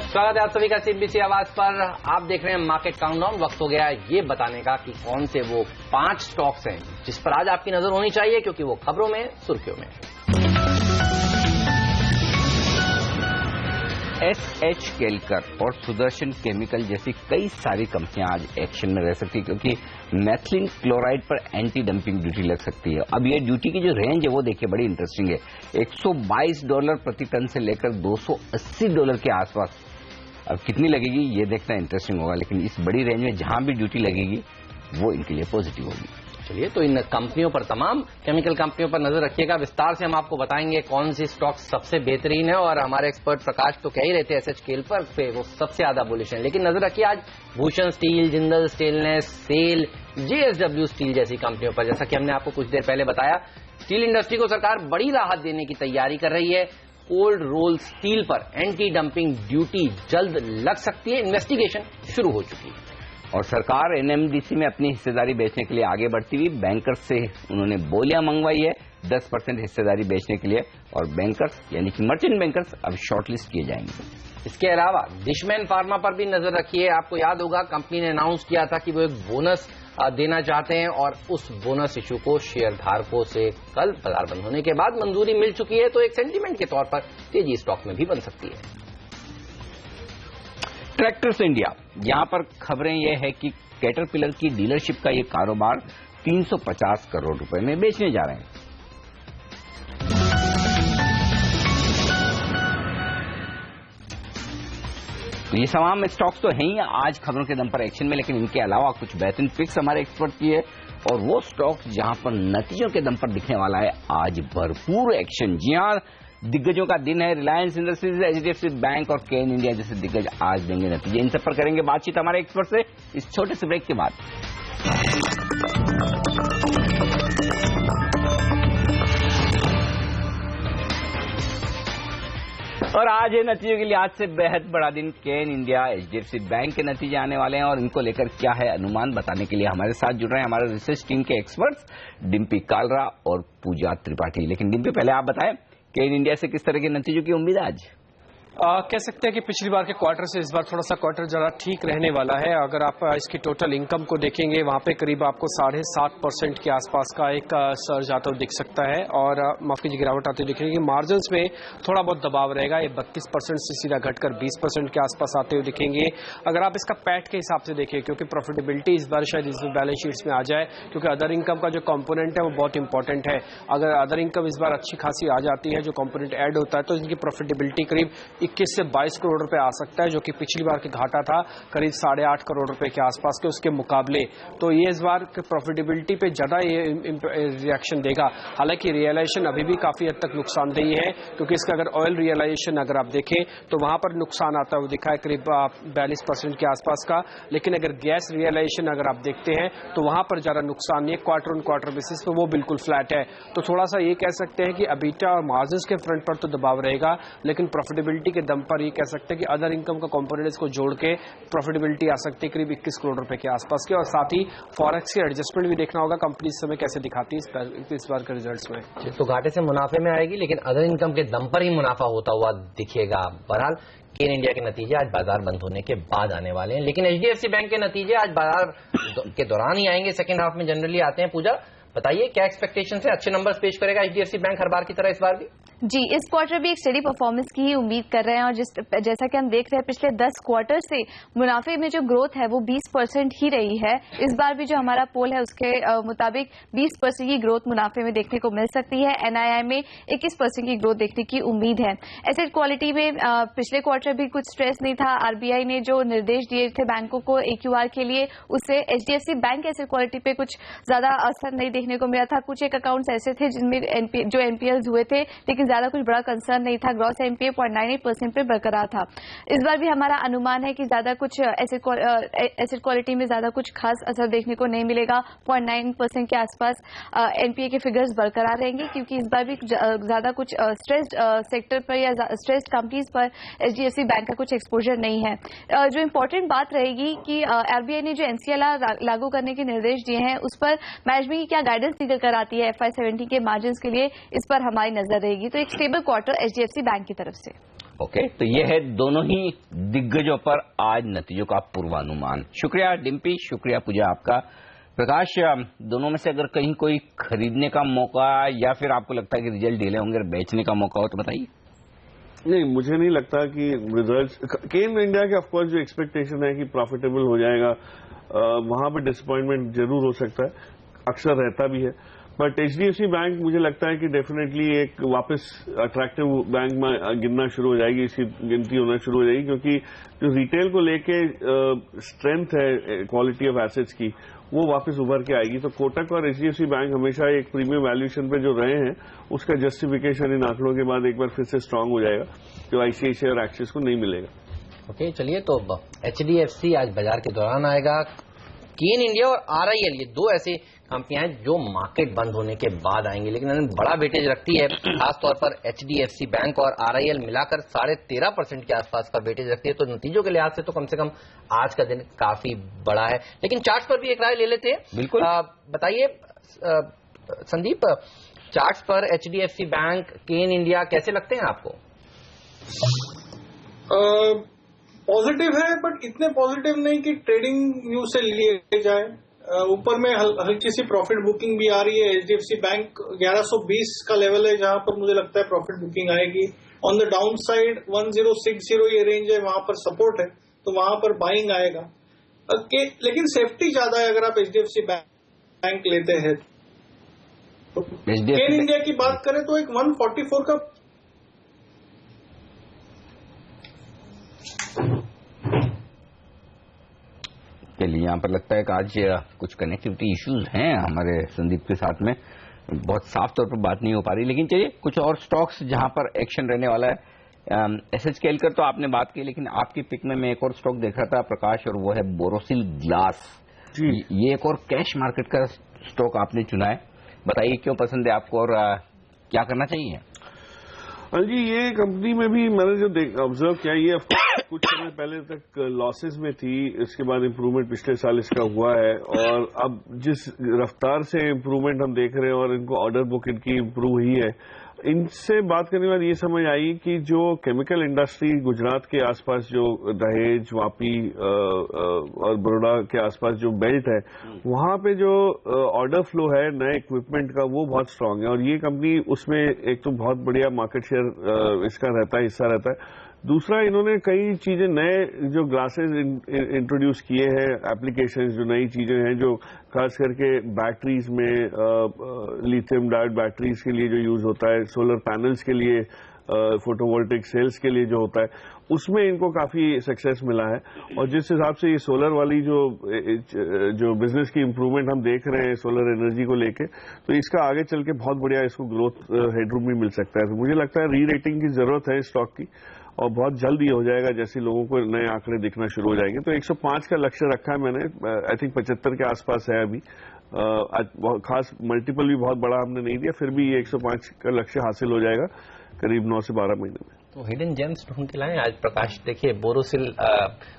स्वागत है आप सभी का सीबीसी आवाज पर। आप देख रहे हैं मार्केट काउंटडाउन। वक्त हो गया ये बताने का कि कौन से वो 5 स्टॉक्स हैं जिस पर आज आपकी नजर होनी चाहिए, क्योंकि वो खबरों में सुर्खियों में। SH केलकर और सुदर्शन केमिकल जैसी कई सारी कंपनियां आज एक्शन में रह सकती है, क्योंकि मैथिलीन क्लोराइड पर एंटी डंपिंग ड्यूटी लग सकती है। अब ये ड्यूटी की जो रेंज है वो देखिए बड़ी इंटरेस्टिंग है, $122 प्रति टन से लेकर $280 के आसपास। अब कितनी लगेगी ये देखना इंटरेस्टिंग होगा, लेकिन इस बड़ी रेंज में जहां भी ड्यूटी लगेगी वो इनके लिए पॉजिटिव होगी। चलिए, तो इन कंपनियों पर, तमाम केमिकल कंपनियों पर नजर रखिएगा। विस्तार से हम आपको बताएंगे कौन सी स्टॉक सबसे बेहतरीन है, और हमारे एक्सपर्ट प्रकाश तो कह ही रहे थे SH केलकर पे वो सबसे ज्यादा बुलिश है। लेकिन नजर रखिए आज Bhushan steel, Jindal stainless, SAIL, JSW steel जैसी कंपनियों पर। जैसा कि हमने आपको कुछ देर पहले बताया, स्टील इंडस्ट्री को सरकार बड़ी राहत देने की तैयारी कर रही है। कोल्ड रोल स्टील पर एंटी डंपिंग ड्यूटी जल्द लग सकती है, इन्वेस्टिगेशन शुरू हो चुकी है। और सरकार NMDC में अपनी हिस्सेदारी बेचने के लिए आगे बढ़ती हुई, बैंकर्स से उन्होंने बोलियां मंगवाई है 10% हिस्सेदारी बेचने के लिए, और बैंकर्स यानी कि मर्चेंट बैंकर्स अब शॉर्टलिस्ट किए जाएंगे। इसके अलावा डिशमैन फार्मा पर भी नजर रखिए। आपको याद होगा कंपनी ने अनाउंस किया था कि वो एक बोनस देना चाहते हैं, और उस बोनस इशू को शेयर धारकों से कल बाजार बंद होने के बाद मंजूरी मिल चुकी है। तो एक सेंटीमेंट के तौर पर तेजी स्टॉक में भी बन सकती है। ट्रैक्टर्स इंडिया, यहां पर खबरें यह है कि कैटरपिलर की डीलरशिप का ये कारोबार 350 करोड़ रुपए में बेचने जा रहे हैं। तो ये तमाम स्टॉक्स तो हैं ही आज खबरों के दम पर एक्शन में, लेकिन इनके अलावा कुछ बेहतरीन पिक्स हमारे एक्सपर्ट की है, और वो स्टॉक्स जहां पर नतीजों के दम पर दिखने वाला है आज भरपूर एक्शन। जी हां, दिग्गजों का दिन है। रिलायंस इंडस्ट्रीज, HDFC बैंक और केन इंडिया जैसे दिग्गज आज देंगे नतीजे। इन सब पर करेंगे बातचीत हमारे एक्सपर्ट से इस छोटे से ब्रेक के बाद। और आज ये नतीजों के लिए आज से बेहद बड़ा दिन। केन इंडिया, HDFC बैंक के नतीजे आने वाले हैं, और इनको लेकर क्या है अनुमान बताने के लिए हमारे साथ जुड़ रहे हैं हमारे रिसर्च टीम के एक्सपर्ट्स डिम्पी कालरा और पूजा त्रिपाठी। लेकिन डिम्पी, पहले आप बताएं केन इंडिया से किस तरह के नतीजों की उम्मीद है आज? कह सकते हैं कि पिछली बार के क्वार्टर से इस बार थोड़ा सा क्वार्टर जरा ठीक रहने वाला है। अगर आप इसकी टोटल इनकम को देखेंगे, वहां पे करीब आपको 7.5% के आसपास का एक सर्ज आता हुआ दिख सकता है, और माफ कीजिए गिरावट आती हुई दिख रही है। मार्जिन्स में थोड़ा बहुत दबाव रहेगा, ये 32% से सीधा घटकर 20% के आसपास आते हुए दिखेंगे। अगर आप इसका पैट के हिसाब से देखें, क्योंकि प्रॉफिटेबिलिटी इस बार शायद इस बैलेंस शीट्स में आ जाए, क्योंकि अदर इनकम का जो कॉम्पोनेंट है वो बहुत इंपॉर्टेंट है। अगर अदर इनकम इस बार अच्छी खासी आ जाती है, जो कॉम्पोनेंट ऐड होता है, तो इनकी प्रॉफिटेबिलिटी करीब 21 से 22 करोड़ रुपए आ सकता है, जो कि पिछली बार के घाटा था करीब 8.5 करोड़ रुपए के आसपास के उसके मुकाबले। तो ये इस बार के प्रॉफिटेबिलिटी पे ज्यादा ये रिएक्शन देगा। हालांकि रियलाइजेशन अभी भी काफी हद तक नुकसानदेही है, क्योंकि इसका अगर ऑयल रियलाइजेशन अगर आप देखें तो वहां पर नुकसान आता हुआ दिखा है करीब 42% के आसपास का। लेकिन अगर गैस रियलाइजेशन अगर आप देखते हैं तो वहां पर ज्यादा नुकसान नहीं है, क्वार्टर ऑन क्वार्टर बेसिस पे वो बिल्कुल फ्लैट है। तो थोड़ा सा ये कह सकते हैं कि अबीटा और मार्जिन्स के फ्रंट पर तो दबाव रहेगा, लेकिन प्रॉफिटेबिलिटी के दम पर ये कह सकते हैं कि अदर इनकम का कंपोनेंट इसको जोड़ के प्रॉफिटेबिलिटी आ सकती है करीब 21 करोड़ रुपए के आसपास की। और साथ ही फॉरेक्स के एडजस्टमेंट भी देखना होगा कंपनी इस समय कैसे दिखाती है इस बार के रिजल्ट्स में। तो घाटे से मुनाफे में आएगी, लेकिन अदर इनकम के दम पर ही मुनाफा होता हुआ दिखेगा। बहरहाल केन इंडिया के नतीजे आज बाजार बंद होने के बाद आने वाले हैं, लेकिन HDFC बैंक के नतीजे आज बाजार के दौरान ही आएंगे। सेकेंड हाफ में जनरली आते हैं। पूजा, बताइए क्या एक्सपेक्टेशन है? अच्छे नंबर्स पेश करेगा HDFC बैंक हर बार की तरह इस बार भी? जी, इस क्वार्टर भी एक स्टेडी परफॉर्मेंस की ही उम्मीद कर रहे हैं और जैसा कि हम देख रहे हैं पिछले 10 क्वार्टर से मुनाफे में जो ग्रोथ है वो 20% ही रही है। इस बार भी जो हमारा पोल है उसके मुताबिक 20% की ग्रोथ मुनाफे में देखने को मिल सकती है। एनआईआई में 21% की ग्रोथ देखने की उम्मीद है। एसेट क्वालिटी में पिछले क्वार्टर भी कुछ स्ट्रेस नहीं था। आरबीआई ने जो निर्देश दिए थे बैंकों को AQR के लिए, उससे HDFC बैंक एसेट क्वालिटी पे कुछ ज्यादा असर नहीं देखने को मिला था। कुछ एक अकाउंट्स ऐसे थे जिनमें जो NPLs हुए थे, लेकिन ज्यादा कुछ बड़ा कंसर्न नहीं था। ग्रॉस NPA 0.98% पे बरकरार था। इस बार भी हमारा अनुमान है कि ज्यादा कुछ एसेट क्वालिटी में ज्यादा कुछ खास असर देखने को नहीं मिलेगा। 0.9% के आसपास NPA के फिगर्स बरकरार रहेंगे, क्योंकि इस बार भी ज्यादा कुछ स्ट्रेस्ड सेक्टर पर या स्ट्रेस्ड कंपनीज पर HDFC बैंक का कुछ एक्सपोजर नहीं है। जो इम्पोर्टेंट बात रहेगी कि RBI ने जो NCLR लागू करने के निर्देश दिए हैं उस पर मैनेजमेंट की क्या गाइडेंस निकल कर आती है FY17 के मार्जिन के लिए, इस पर हमारी नजर रहेगी। तो एक स्टेबल क्वार्टर HDFC बैंक की तरफ से। ओके, तो ये है दोनों ही दिग्गजों पर आज नतीजों का पूर्वानुमान। शुक्रिया डिम्पी, शुक्रिया पूजा आपका। प्रकाश, दोनों में से अगर कहीं कोई खरीदने का मौका या फिर आपको लगता है कि रिजल्ट डिले होंगे और बेचने का मौका हो तो बताइए। नहीं, मुझे नहीं लगता कि रिजल्ट केन इंडिया के ऑफकोर्स जो एक्सपेक्टेशन है कि प्रॉफिटेबल हो जाएगा, वहां पर डिसअपॉइंटमेंट जरूर हो सकता है, अक्सर रहता भी है। बट HDFC बैंक मुझे लगता है कि डेफिनेटली एक वापस अट्रैक्टिव बैंक में गिनना शुरू हो जाएगी, इसकी गिनती होना शुरू हो जाएगी, क्योंकि जो रिटेल को लेके स्ट्रेंथ है क्वालिटी ऑफ एसेट्स की, वो वापस उभर के आएगी। तो कोटक और HDFC बैंक हमेशा एक प्रीमियम वैल्यूएशन पे जो रहे हैं उसका जस्टिफिकेशन इन आंकड़ों के बाद एक बार फिर से स्ट्रांग हो जाएगा, जो ICICI और एक्सिस को नहीं मिलेगा। ओके, चलिए, तो HDFC आज बाजार के दौरान आएगा। केन इंडिया और RIL, ये दो ऐसी कंपनियां हैं जो मार्केट बंद होने के बाद आएंगी, लेकिन इन्हें बड़ा वेटेज रखती है। खासतौर पर HDFC बैंक और RIL मिलाकर 13.5% के आसपास का वेटेज रखती है। तो नतीजों के लिहाज से तो कम से कम आज का दिन काफी बड़ा है। लेकिन चार्ट्स पर भी एक राय ले लेते हैं। बिल्कुल, बताइए संदीप, चार्ट्स पर HDFC बैंक, केन इंडिया कैसे लगते हैं आपको? पॉजिटिव है, बट इतने पॉजिटिव नहीं कि ट्रेडिंग व्यू से लिए जाए। ऊपर में हल्की सी प्रॉफिट बुकिंग भी आ रही है। HDFC बैंक 1120 का लेवल है जहां पर मुझे लगता है प्रॉफिट बुकिंग आएगी। ऑन द डाउन साइड 1060 ये रेंज है, वहां पर सपोर्ट है, तो वहां पर बाइंग आएगा। लेकिन सेफ्टी ज्यादा है अगर आप HDFC बैंक लेते हैं। केन इंडिया की बात करें तो एक 144 का के लिए यहाँ पर लगता है कि आज कुछ कनेक्टिविटी इश्यूज हैं हमारे संदीप के साथ में, बहुत साफ तौर पर बात नहीं हो पा रही। लेकिन चलिए, कुछ और स्टॉक्स जहां पर एक्शन रहने वाला है। SHKL कर तो आपने बात की, लेकिन आपकी पिक में मैं एक और स्टॉक देख रहा था प्रकाश, और वो है बोरोसिल ग्लास। ये एक और कैश मार्केट का स्टॉक आपने चुना है, बताइए क्यों पसंद है आपको और क्या करना चाहिए? हाँ जी, ये कंपनी में भी मैंने जो ऑब्जर्व किया, ये कुछ समय पहले तक लॉसेस में थी, इसके बाद इम्प्रूवमेंट पिछले साल इसका हुआ है, और अब जिस रफ्तार से इम्प्रूवमेंट हम देख रहे हैं और इनको ऑर्डर बुक इनकी इम्प्रूव हुई है, इनसे बात करने के बाद ये समझ आई कि जो केमिकल इंडस्ट्री गुजरात के आसपास, जो दहेज, वापी और बड़ौदा के आसपास जो बेल्ट है, वहां पे जो ऑर्डर फ्लो है नए इक्विपमेंट का, वो बहुत स्ट्रांग है। और ये कंपनी उसमें एक तो बहुत बढ़िया मार्केट शेयर इसका रहता है, हिस्सा रहता है। दूसरा, इन्होंने कई चीजें, नए जो ग्लासेस इंट्रोड्यूस किए हैं, एप्लीकेशंस, जो नई चीजें हैं, जो खास करके बैटरीज में लिथियम डायोड बैटरीज के लिए जो यूज होता है, सोलर पैनल्स के लिए, फोटोवोल्टिक सेल्स के लिए जो होता है, उसमें इनको काफी सक्सेस मिला है। और जिस हिसाब से ये सोलर वाली जो बिजनेस की इंप्रूवमेंट हम देख रहे हैं सोलर एनर्जी को लेके, तो इसका आगे चल के बहुत बढ़िया इसको ग्रोथ हेडरूम भी मिल सकता है। तो मुझे लगता है री रेटिंग की जरूरत है स्टॉक की, और बहुत जल्द ही हो जाएगा जैसे लोगों को नए आंकड़े दिखना शुरू हो जाएंगे। तो 105 का लक्ष्य रखा है मैंने, आई थिंक 75 के आसपास है अभी। खास मल्टीपल भी बहुत बड़ा हमने नहीं दिया, फिर भी ये 105 का लक्ष्य हासिल हो जाएगा करीब 9 से 12 महीने में। तो हिडन जेम्स ढूंढ के लाएं आज प्रकाश। देखिए, बोरोसिल,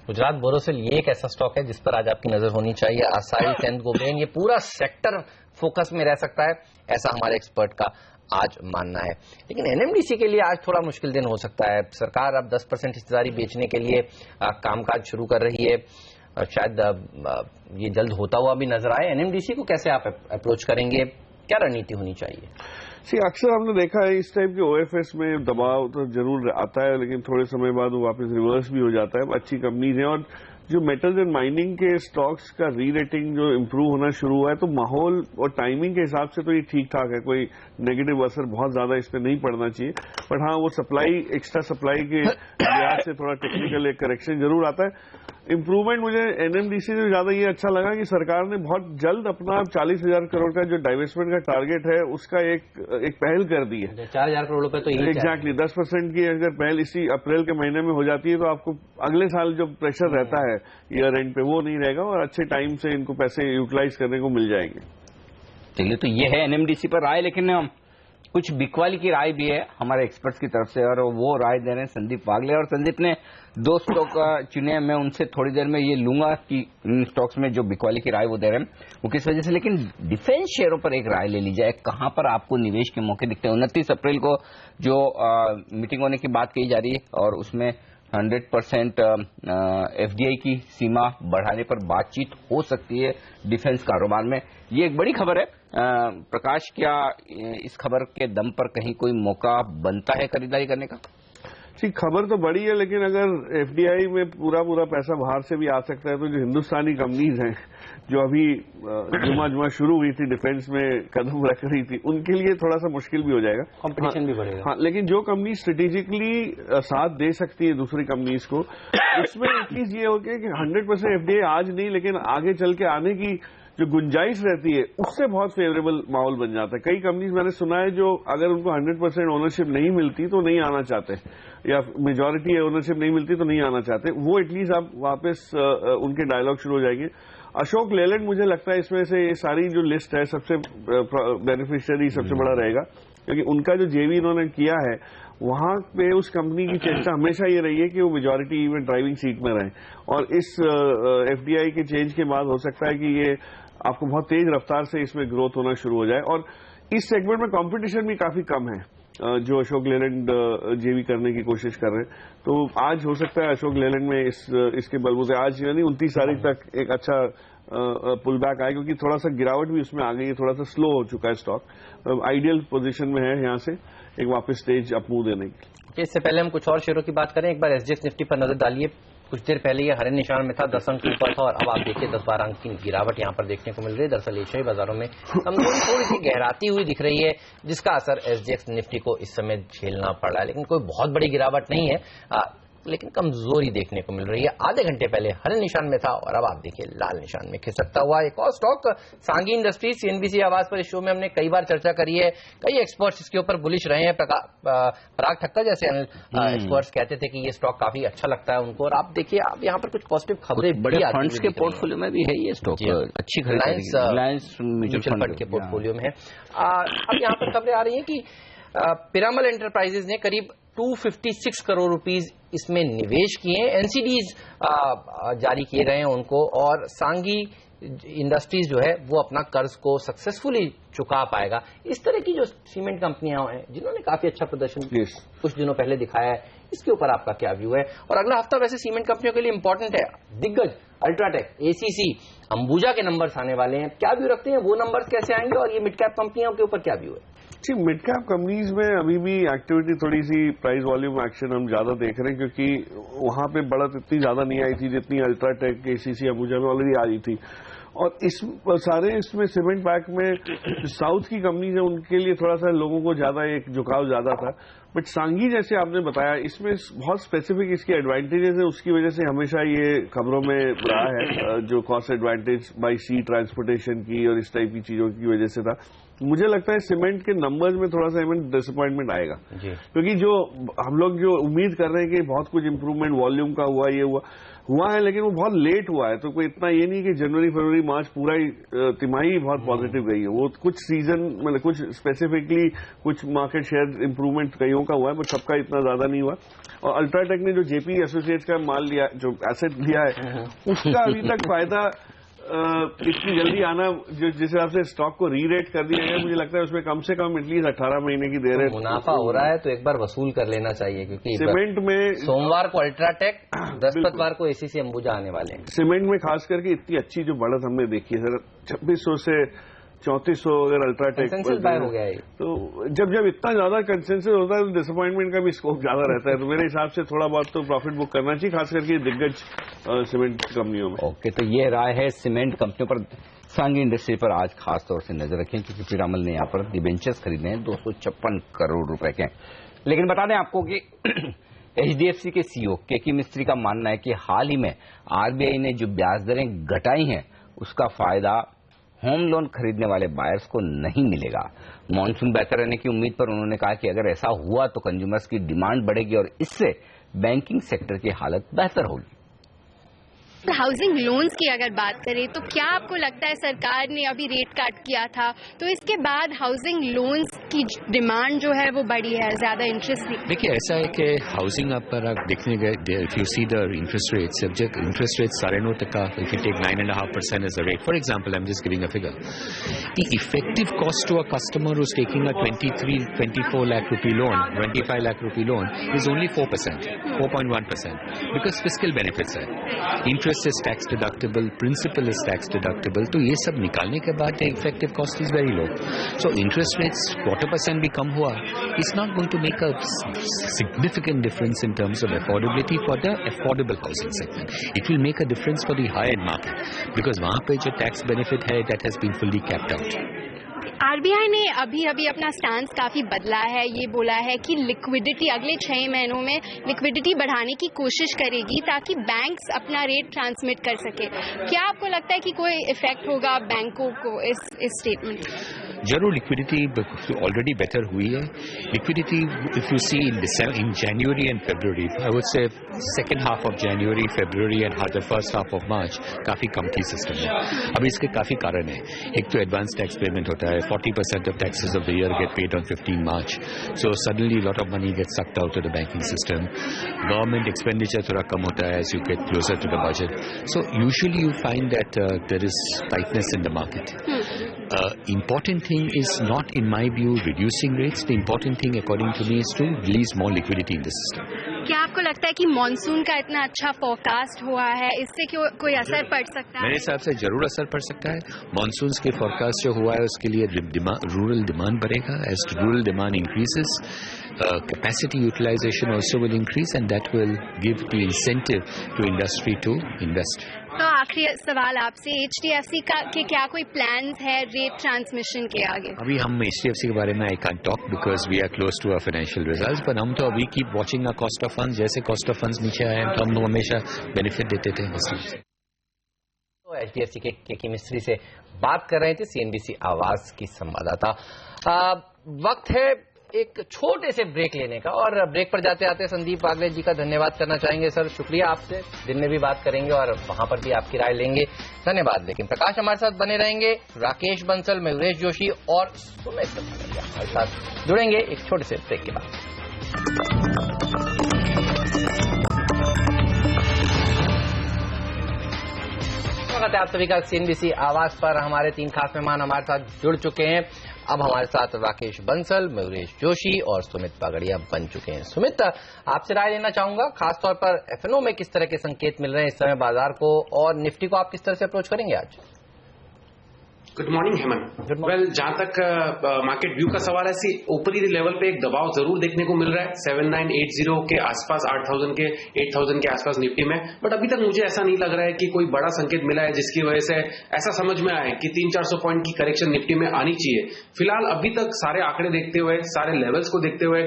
गुजरात बोरोसिल, ये एक ऐसा स्टॉक है जिस पर आज आपकी नजर होनी चाहिए। असाइल, सेंट गोबेन, ये पूरा सेक्टर फोकस में रह सकता है, ऐसा हमारे एक्सपर्ट का आज मानना है। लेकिन NMDC के लिए आज थोड़ा मुश्किल दिन हो सकता है। सरकार अब 10% हिस्सेदारी बेचने के लिए कामकाज शुरू कर रही है, शायद ये जल्द होता हुआ भी नजर आए। NMDC को कैसे आप अप्रोच करेंगे, क्या रणनीति होनी चाहिए? अक्सर हमने देखा है इस टाइप के ओएफएस में दबाव तो जरूर आता है, लेकिन थोड़े समय बाद वो वापस रिवर्स भी हो जाता है। अच्छी कंपनीज हैं और जो मेटल्स एंड माइनिंग के स्टॉक्स का री रेटिंग जो इम्प्रूव होना शुरू हुआ है, तो माहौल और टाइमिंग के हिसाब से तो ये ठीक ठाक है, कोई नेगेटिव असर बहुत ज्यादा इस पर नहीं पड़ना चाहिए। बट हाँ, वो सप्लाई, एक्स्ट्रा सप्लाई के लिहाज से थोड़ा टेक्निकल एक करेक्शन जरूर आता है। इम्प्रूवमेंट मुझे एनएमडीसी से ज्यादा ये अच्छा लगा कि सरकार ने बहुत जल्द अपना 40,000 करोड़ का जो डाइवेस्टमेंट का टारगेट है उसका एक पहल कर दी है। 4,000 करोड़ रुपए तो एग्जैक्टली 10% की अगर पहल इसी अप्रैल के महीने में हो जाती है तो आपको अगले साल जो प्रेशर रहता है ईयर एंड पे वो नहीं रहेगा और अच्छे टाइम से इनको पैसे यूटिलाइज करने को मिल जाएंगे। चलिए, तो ये है एनएमडीसी पर राय, लेकिन कुछ बिकवाली की राय भी है हमारे एक्सपर्ट्स की तरफ से और वो राय दे रहे हैं संदीप वागले। और संदीप ने 2 स्टॉक चुने, मैं उनसे थोड़ी देर में ये लूंगा कि इन स्टॉक्स में जो बिकवाली की राय वो दे रहे हैं वो किस वजह से। लेकिन डिफेंस शेयरों पर एक राय ले ली जाए, कहां पर आपको निवेश के मौके दिखते हैं? 29 अप्रैल को जो मीटिंग होने की बात कही जा रही है और उसमें 100% एफडीआई की सीमा बढ़ाने पर बातचीत हो सकती है डिफेंस कारोबार में, ये एक बड़ी खबर है। प्रकाश, क्या इस खबर के दम पर कहीं कोई मौका बनता है खरीदारी करने का? जी, खबर तो बड़ी है, लेकिन अगर एफडीआई में पूरा पैसा बाहर से भी आ सकता है तो जो हिंदुस्तानी कंपनीज हैं जो अभी जुमा शुरू हुई थी डिफेंस में कदम रख रही थी, उनके लिए थोड़ा सा मुश्किल भी हो जाएगा, कंपटीशन भी बढ़ेगा। हाँ, लेकिन जो कंपनी स्ट्रेटेजिकली साथ दे सकती है दूसरी कंपनीज को, उसमें एटलीस्ट ये हो गया कि 100% एफडीआई आज नहीं, लेकिन आगे चल के आने की जो गुंजाइश रहती है उससे बहुत फेवरेबल माहौल बन जाता है। कई कंपनीज मैंने सुना है जो अगर उनको 100% ओनरशिप नहीं मिलती तो नहीं आना चाहते, या मेजॉरिटी ओनरशिप नहीं मिलती तो नहीं आना चाहते, वो एटलीस्ट आप वापस उनके डायलॉग शुरू हो जाएंगे। अशोक लेलैंड मुझे लगता है इसमें से ये सारी जो लिस्ट है सबसे बेनिफिशियरी सबसे बड़ा रहेगा, क्योंकि उनका जो जेवी इन्होंने किया है वहां पे उस कंपनी की चर्चा हमेशा ये रही है कि वो मेजॉरिटी इवन ड्राइविंग सीट में रहे, और इस एफडीआई के चेंज के बाद हो सकता है कि ये आपको बहुत तेज रफ्तार से इसमें ग्रोथ होना शुरू हो जाए। और इस सेगमेंट में कंपटीशन भी काफी कम है जो अशोक लेलैंड जेवी करने की कोशिश कर रहे हैं, तो आज हो सकता है अशोक लेलैंड में इसके बलबूते आज यानी 29 तारीख तक एक अच्छा पुल बैक आए, क्योंकि थोड़ा सा गिरावट भी उसमें आ गई है, थोड़ा सा स्लो हो चुका है स्टॉक, आइडियल पोजीशन में है यहाँ से एक वापस स्टेज अपमूव देने की। इससे पहले हम कुछ और शेयरों की बात करें, एक बार एसजीएक्स निफ्टी पर नजर डालिए। कुछ देर पहले ये हरे निशान में था, 10 अंक के ऊपर था और अब आप देखिए 10-12 अंक की गिरावट यहाँ पर देखने को मिल रही है। दरअसल एशियाई बाजारों में कमजोरी थोड़ी सी गहराती हुई दिख रही है, जिसका असर एसजीएक्स निफ्टी को इस समय झेलना पड़ रहा है, लेकिन कोई बहुत बड़ी गिरावट नहीं है, लेकिन कमजोरी देखने को मिल रही है। आधे घंटे पहले हरे निशान में था और अब आप देखिए लाल निशान में खिसकता हुआ। एक और स्टॉक सांगी इंडस्ट्रीज, सीएनबीसी आवाज पर इस शो में हमने कई बार चर्चा करी है, कई एक्सपर्ट्स इसके ऊपर बुलिश रहे हैं। पराग ठक्कर जैसे एक्सपर्ट्स कहते थे कि ये स्टॉक काफी अच्छा लगता है उनको, और आप देखिए अब यहाँ पर कुछ पॉजिटिव खबरें बड़ी आती फंड्स के पोर्टफोलियो में भी है ये स्टॉक, अच्छी खरीदारी रिलायंस म्यूचुअल फंड के पोर्टफोलियो में है। अब यहाँ पर खबरें आ रही है कि पिरामल एंटरप्राइजेज ने करीब 256 करोड़ रुपीस इसमें निवेश किए हैं, एनसीडीज जारी किए गए हैं उनको, और सांगी इंडस्ट्रीज जो है वो अपना कर्ज को सक्सेसफुली चुका पाएगा। इस तरह की जो सीमेंट कंपनियां हैं जिन्होंने काफी अच्छा प्रदर्शन कुछ दिनों पहले दिखाया है, इसके ऊपर आपका क्या व्यू है? और अगला हफ्ता वैसे सीमेंट कंपनियों के लिए इंपॉर्टेंट है, दिग्गज, अल्ट्राटेक, एसीसी, अंबुजा के नंबर्स आने वाले हैं, क्या व्यू रखते हैं? वो नंबर्स कैसे आएंगे और ये मिड कैप कंपनियों के ऊपर क्या व्यू है? जी, मिड कैप कंपनीज में अभी भी एक्टिविटी थोड़ी सी प्राइस वॉल्यूम एक्शन हम ज्यादा देख रहे हैं, क्योंकि वहां पे बढ़त इतनी ज्यादा नहीं आई थी जितनी अल्ट्राटेक, एसीसी, अंबुजा में ऑलरेडी आई थी। और इस सारे इसमें सीमेंट पैक में साउथ की कंपनीज है उनके लिए थोड़ा सा लोगों को ज्यादा एक झुकाव ज्यादा था, बट सांगी जैसे आपने बताया इसमें बहुत स्पेसिफिक इसकी एडवांटेजेस है, उसकी वजह से हमेशा ये खबरों में रहा है, जो cost advantage by sea transportation की और इस टाइप की चीजों की वजह से था। मुझे लगता है सीमेंट के नंबर्स में थोड़ा सा डिसअपॉइंटमेंट आएगा, क्योंकि जो हम लोग जो उम्मीद कर रहे हैं कि बहुत कुछ इंप्रूवमेंट वॉल्यूम का हुआ, ये हुआ है, लेकिन वो बहुत लेट हुआ है, तो कोई इतना ये नहीं कि जनवरी, फरवरी, मार्च पूरा ही तिमाही बहुत पॉजिटिव रही है। वो कुछ सीजन मतलब कुछ स्पेसिफिकली कुछ मार्केट शेयर इंप्रूवमेंट कईयों का हुआ है, बट सबका इतना ज्यादा नहीं हुआ। और अल्ट्राटेक ने जो जेपी एसोसिएट्स का माल लिया, जो एसेट लिया है, उसका अभी तक फायदा इतनी जल्दी आना, जो जिस हिसाब से स्टॉक को री रेट कर दिया गया, मुझे लगता है उसमें कम से कम एटलीस्ट 18 महीने की देर है। मुनाफा हो रहा है तो एक बार वसूल कर लेना चाहिए, क्योंकि सीमेंट में सोमवार को अल्ट्राटेक, बृहस्पतिवार को एसीसी अंबुजा आने वाले हैं। सीमेंट में खास करके इतनी अच्छी जो बढ़त हमने देखी है सर, 2600 से 3400 अगर अल्ट्राटेक बाय हो गया है। तो जब इतना ज्यादा कंसेंसस होता है तो डिसअपॉइंटमेंट का भी स्कोप ज्यादा रहता है। तो मेरे हिसाब से थोड़ा बहुत तो प्रॉफिट बुक करना चाहिए, खास करके दिग्गज सीमेंट कंपनियों में। ओके, तो ये राय है सीमेंट कंपनियों पर। सांगी इंडस्ट्री पर आज खास तौर से नजर रखें क्योंकि पीरामल ने यहाँ पर डिबेंचर्स खरीदे हैं 256 करोड़ रुपए के। लेकिन बता दें आपको कि एचडीएफसी के सीईओ केके मिस्त्री का मानना है कि हाल ही में आरबीआई ने जो ब्याज दरें घटाई हैं उसका फायदा होम लोन खरीदने वाले बायर्स को नहीं मिलेगा। मॉनसून बेहतर रहने की उम्मीद पर उन्होंने कहा कि अगर ऐसा हुआ तो कंज्यूमर्स की डिमांड बढ़ेगी और इससे बैंकिंग सेक्टर की हालत बेहतर होगी। हाउसिंग लोन्स की अगर बात करें तो क्या आपको लगता है सरकार ने अभी रेट कट किया था तो इसके बाद हाउसिंग लोन्स की डिमांड जो है वो बढ़ी है, ज्यादा इंटरेस्ट नहीं? देखिए ऐसा है कि हाउसिंग पर आप देखने गए, if you see the interest rate, subject interest rate 9.5%, if you take 9.5% as the rate, for example I am just giving a figure, the effective cost to a customer who's taking a 24 lakh rupee loan, 25 lakh rupee loan is only 4%, 4.1%, because fiscal benefits है, interest is tax deductible, principal is tax deductible, तो ये सब निकालने के बाद effective cost is very low. So interest rates 0.25% भी कम हुआ, it's not going to make a significant difference in terms of affordability for the affordable housing segment. It will make a difference for the high end market because वहां पे जो tax benefit है that has been fully capped out. RBI ने अभी अपना stance काफी बदला है, ये बोला है कि लिक्विडिटी अगले 6 महीनों में लिक्विडिटी बढ़ाने की कोशिश करेगी ताकि बैंक्स अपना रेट ट्रांसमिट कर सके। क्या आपको लगता है कि कोई इफेक्ट होगा बैंकों को इस स्टेटमेंट? जरूर लिक्विडिटी ऑलरेडी बेटर हुई है। Liquidity if you see in January and February, I would say second half of January, February and the first half of March काफी कम थी सिस्टम में। अब इसके काफी कारण है। एक तो एडवांस टैक्स पेमेंट होता है, 40% of taxes of the year get paid on 15 March. So suddenly a lot of money gets sucked out of the banking system. Government expenditure thoda kam hota hai as you get closer to the budget. So usually you find that there is tightness in the market. Important thing is not, in my view, reducing rates. The important thing according to me is to release more liquidity in the system. क्या आपको लगता है कि monsoon का इतना अच्छा forecast हुआ है, इससे कोई असर पड़ सकता है? मेरे हिसाब से जरूर असर पड़ सकता है। मॉनसून के फोरकास्ट जो हुआ है उसके लिए रूरल डिमांड बढ़ेगा। As rural demand increases, capacity utilization also will increase and that will give the incentive to industry to invest. तो आखिरी सवाल आपसे, एचडीएफसी के क्या कोई प्लान्स है रेट ट्रांसमिशन के आगे? अभी हम एचडीएफसी के बारे में I can't talk because we are close to our financial results, पर हम तो अभी keep watching our cost of funds. जैसे कॉस्ट ऑफ फंड्स नीचे आए तो हम हमेशा बेनिफिट देते थे इन्वेस्टर्स। तो एचडीएफसी के केके मिस्त्री से बात कर रहे थे सीएनबीसी आवाज की संवाददाता। वक्त है एक छोटे से ब्रेक लेने का, और ब्रेक पर जाते आते संदीप वागले जी का धन्यवाद करना चाहेंगे। सर शुक्रिया, आपसे दिन में भी बात करेंगे और वहां पर भी आपकी राय लेंगे, धन्यवाद। लेकिन प्रकाश हमारे साथ बने रहेंगे, राकेश बंसल, मयूरेश जोशी और सुमित हमारे साथ जुड़ेंगे एक छोटे से ब्रेक के बाद। स्वागत है आप सभी का सीएनबीसी आवाज पर। हमारे 3 खास मेहमान हमारे साथ जुड़ चुके हैं। अब हमारे साथ राकेश बंसल, मयूरेश जोशी और सुमित पगड़िया बन चुके हैं। सुमित, आपसे राय लेना चाहूंगा, खासतौर पर एफएनओ में किस तरह के संकेत मिल रहे हैं इस समय बाजार को, और निफ्टी को आप किस तरह से अप्रोच करेंगे आज? Good morning Hemant. वेल, जहां तक मार्केट व्यू का सवाल है, ऊपरी लेवल पे एक दबाव जरूर देखने को मिल रहा है 7980 के आसपास, 8000 के आसपास निफ्टी में। बट अभी तक मुझे ऐसा नहीं लग रहा है कि कोई बड़ा संकेत मिला है जिसकी वजह से ऐसा समझ में आए कि 300-400 पॉइंट की करेक्शन निफ्टी में आनी चाहिए। फिलहाल अभी तक सारे आंकड़े देखते हुए, सारे लेवल्स को देखते हुए,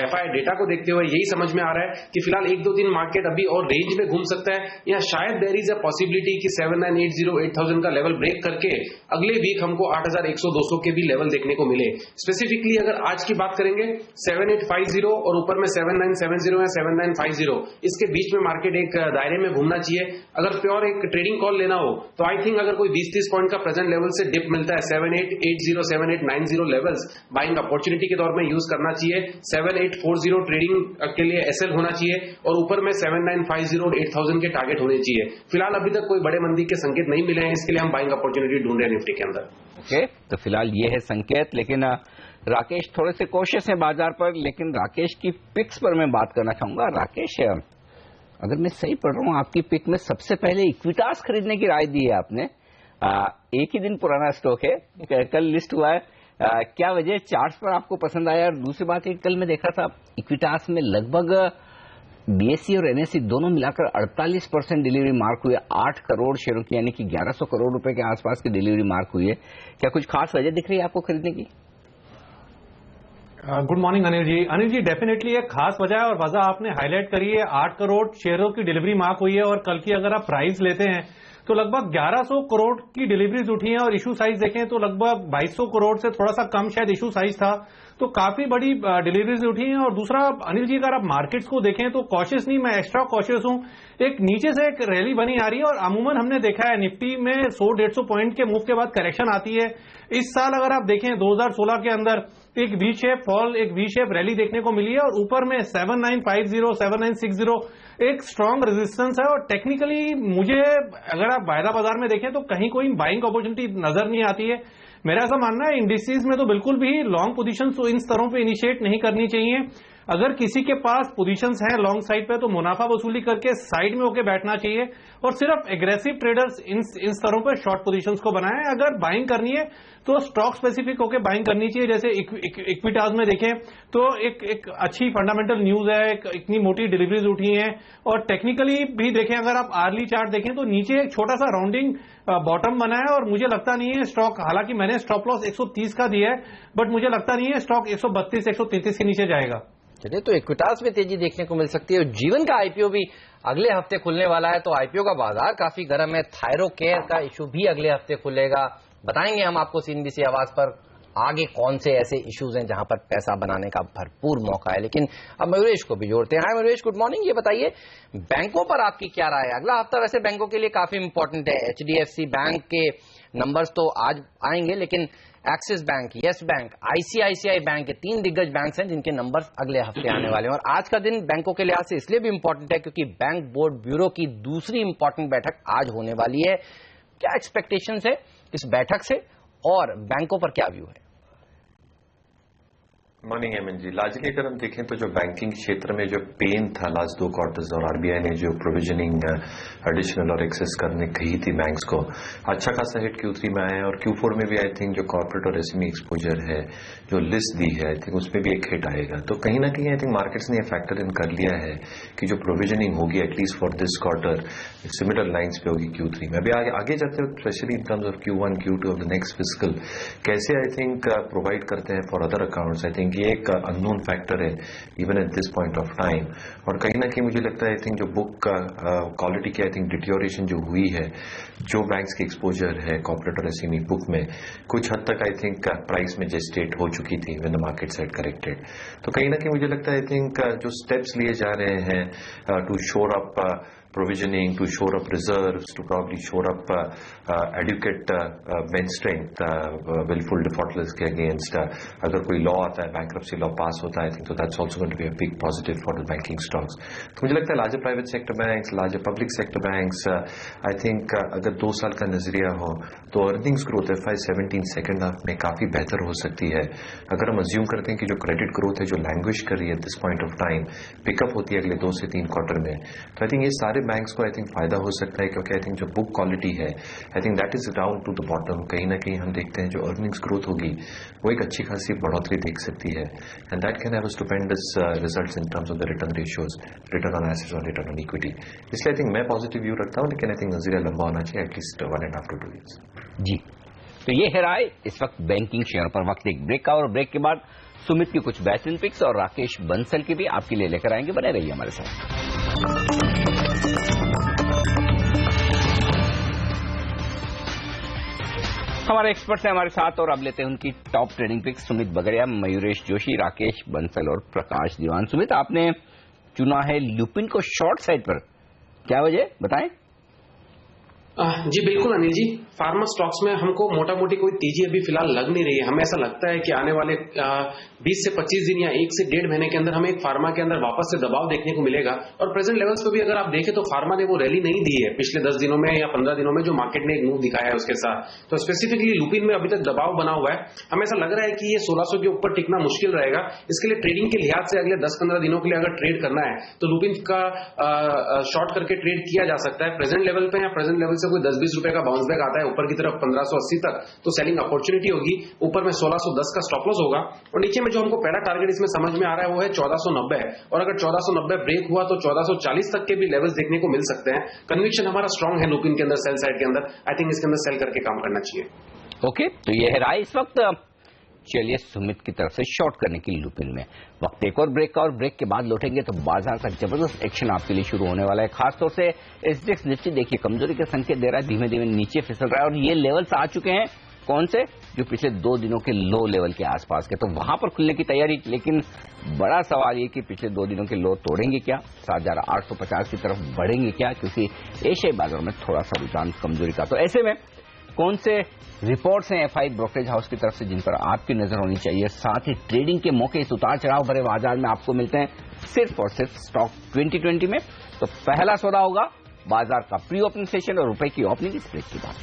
एफआई डेटा को देखते हुए यही समझ में आ रहा है कि फिलहाल 1-2 दिन मार्केट अभी और रेंज में घूम सकता है, या शायद देयर इज अ पॉसिबिलिटी कि 7980 8000 का लेवल ब्रेक करके अगले वीक हमको 8100-200 के भी लेवल देखने को मिले। स्पेसिफिकली अगर आज की बात करेंगे 7850 और ऊपर में 7970 या 7950, इसके बीच में मार्केट एक दायरे में घूमना चाहिए। अगर प्योर एक ट्रेडिंग कॉल लेना हो तो आई थिंक अगर कोई 20-30 पॉइंट का प्रेजेंट लेवल से डिप मिलता है 7880 7890 लेवल्स बाइंग अपॉर्चुनिटी के तौर में यूज करना चाहिए। 7840 ट्रेडिंग के लिए एसएल होना चाहिए और ऊपर में 7950 और 8000 के टारगेट होने चाहिए। फिलहाल अभी तक कोई बड़े मंदी के संकेत नहीं मिले हैं, इसके लिए हम बाइंग अपॉर्चुनिटी ढूंढ रहे हैं निफ्टी के अंदर। ओके, तो फिलहाल ये है संकेत। लेकिन राकेश थोड़े से कोशिश है बाजार पर, लेकिन राकेश की पिक्स पर मैं बात करना चाहूंगा। राकेश, अगर मैं सही पढ़ रहा हूं, आपकी पिक में सबसे पहले इक्विटास खरीदने की राय दी है आपने, एक ही दिन पुराना स्टॉक है, कल लिस्ट हुआ है, क्या वजह चार्ट्स पर आपको पसंद आया? और दूसरी बात है, कल मैं देखा था इक्विटास में लगभग बीएसई और एनएसई दोनों मिलाकर 48% डिलीवरी मार्क हुई है, 8 करोड़ शेयरों की, यानी कि 1100 करोड़ रुपए के आसपास की डिलीवरी मार्क हुई है। क्या कुछ खास वजह दिख रही है आपको खरीदने की? गुड मॉर्निंग अनिल जी। अनिल जी, डेफिनेटली एक खास वजह है और वजह आपने हाईलाइट करी है। 8 करोड़ शेयरों की डिलीवरी मार्क हुई है और कल की अगर आप प्राइस लेते हैं तो लगभग 1100 करोड़ की डिलीवरीज उठी हैं और इशू साइज देखें तो लगभग 2200 करोड़ से थोड़ा सा कम शायद इशू साइज था, तो काफी बड़ी डिलीवरीज उठी हैं। और दूसरा अनिल जी, अगर आप मार्केट्स को देखें तो कॉशियस नहीं, मैं एक्स्ट्रा कॉशियस हूं। एक नीचे से एक रैली बनी आ रही है और अमूमन हमने देखा है निफ्टी में 100-150 पॉइंट के मूव के बाद करेक्शन आती है। इस साल अगर आप देखें 2016 के अंदर एक वी शेप फॉल, एक वी शेप रैली देखने को मिली है और ऊपर में 7950, 7960 एक स्ट्रांग रेजिस्टेंस है। और टेक्निकली मुझे अगर आप वायदा बाजार में देखें तो कहीं कोई बाइंग अपॉर्चुनिटी नजर नहीं आती है। मेरा ऐसा मानना है इंडिसेस में तो बिल्कुल भी लॉन्ग पोजीशंस तो इन स्तरों पे इनिशिएट नहीं करनी चाहिए। अगर किसी के पास पोजीशंस हैं लॉन्ग साइड पे तो मुनाफा वसूली करके साइड में होकर बैठना चाहिए और सिर्फ एग्रेसिव ट्रेडर्स इन स्तरों पर शॉर्ट पोजीशंस को बनाएं। अगर बाइंग करनी है तो स्टॉक स्पेसिफिक होकर बाइंग करनी चाहिए। जैसे इक्विटास में देखें तो एक अच्छी फंडामेंटल न्यूज है, इतनी मोटी डिलीवरीज उठी हैं और टेक्निकली भी देखें, अगर आप आर्ली चार्ट देखें तो नीचे एक छोटा सा राउंडिंग बॉटम बना है और मुझे लगता नहीं है स्टॉक, हालांकि मैंने स्टॉप लॉस 130 का दिया है, बट मुझे लगता नहीं है स्टॉक 132, 133 के नीचे जाएगा। चलिए, तो इक्विटास में तेजी देखने को मिल सकती है। और जीवन का आईपीओ भी अगले हफ्ते खुलने वाला है, तो आईपीओ का बाजार काफी गर्म है। थायरोकेयर का इशू भी अगले हफ्ते खुलेगा। बताएंगे हम आपको सीएनबीसी आवाज पर आगे कौन से ऐसे इश्यूज हैं जहां पर पैसा बनाने का भरपूर मौका है। लेकिन अब मयूरेश को भी जोड़ते हैं। हाय मयूरेश, गुड मॉर्निंग। ये बताइए, बैंकों पर आपकी क्या राय है? अगला हफ्ता वैसे बैंकों के लिए काफी इंपॉर्टेंट है। एचडीएफसी बैंक के नंबर्स तो आज आएंगे, लेकिन axis bank, yes bank, ICICI bank, 3 दिग्गज बैंक्स हैं जिनके नंबर्स अगले हफ्ते आने वाले हैं। और आज का दिन बैंकों के लिहाज से इसलिए भी इंपॉर्टेंट है क्योंकि बैंक बोर्ड ब्यूरो की दूसरी इंपॉर्टेंट बैठक आज होने वाली है। क्या एक्सपेक्टेशंस है इस बैठक से और बैंकों पर क्या व्यू है? मॉर्निंग हेमंत जी। लार्जली अगर हम देखें तो जो बैंकिंग क्षेत्र में जो पेन था लास्ट 2 क्वार्टर्स और आरबीआई ने जो प्रोविजनिंग एडिशनल और एक्सेस करने कही थी बैंक्स को, अच्छा खासा हिट Q3 में आया है और Q4 में भी आई थिंक जो कॉर्पोरेट और एसएमई एक्सपोजर है जो लिस्ट दी है आई थिंक उसमें भी एक हिट आएगा। तो कहीं ना कहीं आई थिंक मार्केट्स ने फैक्टर इन कर लिया है कि जो प्रोविजनिंग होगी at least for this quarter similar lines पे होगी Q3 में। अभी आगे जाते हो specially in terms of Q1, Q2 of the next fiscal कैसे आई थिंक प्रोवाइड करते हैं for other accounts, I think ये एक अननोन फैक्टर है even at this point of time. और कहीं ना कहीं मुझे लगता है आई थिंक जो बुक का क्वालिटी की आई थिंक डिटोरिएशन जो हुई है, जो बैंक्स की एक्सपोजर है कॉर्पोरेट और एसएमई बुक में कुछ हद तक आई थिंक प्राइस में जेस्टेट हो चुकी थी when the market set corrected. तो कहीं ना कहीं मुझे लगता है आई थिंक जो स्टेप्स लिए जा रहे हैं to shore up provisioning, to shore up reserves, to probably shore up adequate bench strength, willful default risk के against अगर कोई लॉ आता है, bankruptcy law पास होता है, I think so that's also going to be a big positive for the banking stocks. तो मुझे लगता है larger private sector banks, larger public sector banks, I think अगर 2 साल का नजरिया हो तो earnings growth FY17 second half में काफी बेहतर हो सकती है। अगर हम assume करते हैं कि जो credit growth है जो languish कर रही है at this point of time, pick up होती है अगले 2 से 3 क्वार्टर में, तो I think ये सारे बैंक्स को आई थिंक फायदा हो सकता है क्योंकि आई थिंक जो बुक क्वालिटी है I think that is down to the bottom. कहीं ना कहीं हम देखते हैं जो अर्निंग्स ग्रोथ होगी वो एक अच्छी खासी बढ़ोतरी देख सकती है and that can have a stupendous results in terms of the return ratios, return on assets और रिटर्न ऑन इक्विटी। इसलिए आई थिंक मैं पॉजिटिव व्यू रखता हूं, लेकिन आई थिंक नजरिया लंबा होना चाहिए एटलीस्ट 1.5 to 2 years। जी, तो ये है राय इस वक्त बैंकिंग शेयर पर। वक्त एक ब्रेक का और ब्रेक के बाद सुमित की कुछ बेहतरीन पिक्स और राकेश बंसल की भी आपके लिए लेकर आएंगे। बने रहिए हमारे साथ। हमारे एक्सपर्ट्स हैं हमारे साथ और अब लेते हैं उनकी top trading picks. Sumit Bagadia, Mayuresh Joshi, Rakesh Bansal और प्रकाश दीवान। सुमित, आपने चुना है ल्यूपिन को शॉर्ट साइड पर, क्या वजह बताएं? जी बिल्कुल अनिल जी, फार्मा स्टॉक्स में हमको मोटा मोटी कोई तेजी अभी फिलहाल लग नहीं रही है। हमें ऐसा लगता है कि आने वाले 20 से 25 दिन या 1 से 1.5 महीने के अंदर हमें एक फार्मा के अंदर वापस से दबाव देखने को मिलेगा। और प्रेजेंट लेवल्स पे भी अगर आप देखें तो फार्मा ने वो रैली नहीं दी है पिछले 10 दिनों में या 15 दिनों में जो मार्केट ने एक मूव दिखाया है उसके साथ। तो स्पेसिफिकली लुपिन में अभी तक दबाव बना हुआ है। हमें ऐसा लग रहा है कि ये 1600 के ऊपर टिकना मुश्किल रहेगा। इसके लिए ट्रेडिंग के लिहाज से अगले 10-15 दिनों के लिए अगर ट्रेड करना है तो लुपिन का शॉर्ट करके ट्रेड किया जा सकता है। प्रेजेंट लेवल पे या प्रेजेंट लेवल से से कोई 10-20 रुपए का बाउंस बैक आता है ऊपर की तरफ 1580 तक, तो सेलिंग अपॉर्चुनिटी होगी। ऊपर में 1610 का स्टॉप लॉस होगा और नीचे में जो हमको पहला टारगेट इसमें समझ में आ रहा है वो है 1490 और अगर 1490 ब्रेक हुआ तो 1440 तक के भी लेवल्स देखने को मिल सकते हैं। कन्विक्शन हमारा स्ट्रांग है लुपिन के अंदर, सेल साइड के अंदर। आई थिंक इसके अंदर सेल करके काम करना चाहिए। ओके, तो ये है राय इस वक्त। चलिए सुमित की तरफ से शॉर्ट करने की लुपिन में वक्त एक और ब्रेक का, और ब्रेक के बाद लौटेंगे तो बाजार का जबरदस्त एक्शन आपके लिए शुरू होने वाला है। खासतौर से एसडीएक्स निफ्टी देखिए कमजोरी के संकेत दे रहा है, धीमे धीमे नीचे फिसल रहा है और ये लेवल्स आ चुके हैं कौन से, जो पिछले 2 दिनों के लो लेवल के आसपास के, तो वहां पर खुलने की तैयारी। लेकिन बड़ा सवाल ये कि पिछले 2 दिनों के लो तोड़ेंगे क्या, 7,850 की तरफ बढ़ेंगे क्या, क्योंकि एशियाई बाजारों में थोड़ा सा रुझान कमजोरी का। तो ऐसे में कौन से रिपोर्ट्स हैं एफआई ब्रोकरेज हाउस की तरफ से जिन पर आपकी नजर होनी चाहिए, साथ ही ट्रेडिंग के मौके इस उतार चढ़ाव भरे बाजार में आपको मिलते हैं सिर्फ और सिर्फ स्टॉक 2020 में। तो पहला सौदा होगा बाजार का प्री ओपनिंग सेशन और रुपए की ओपनिंग इस ब्रेक के बाद।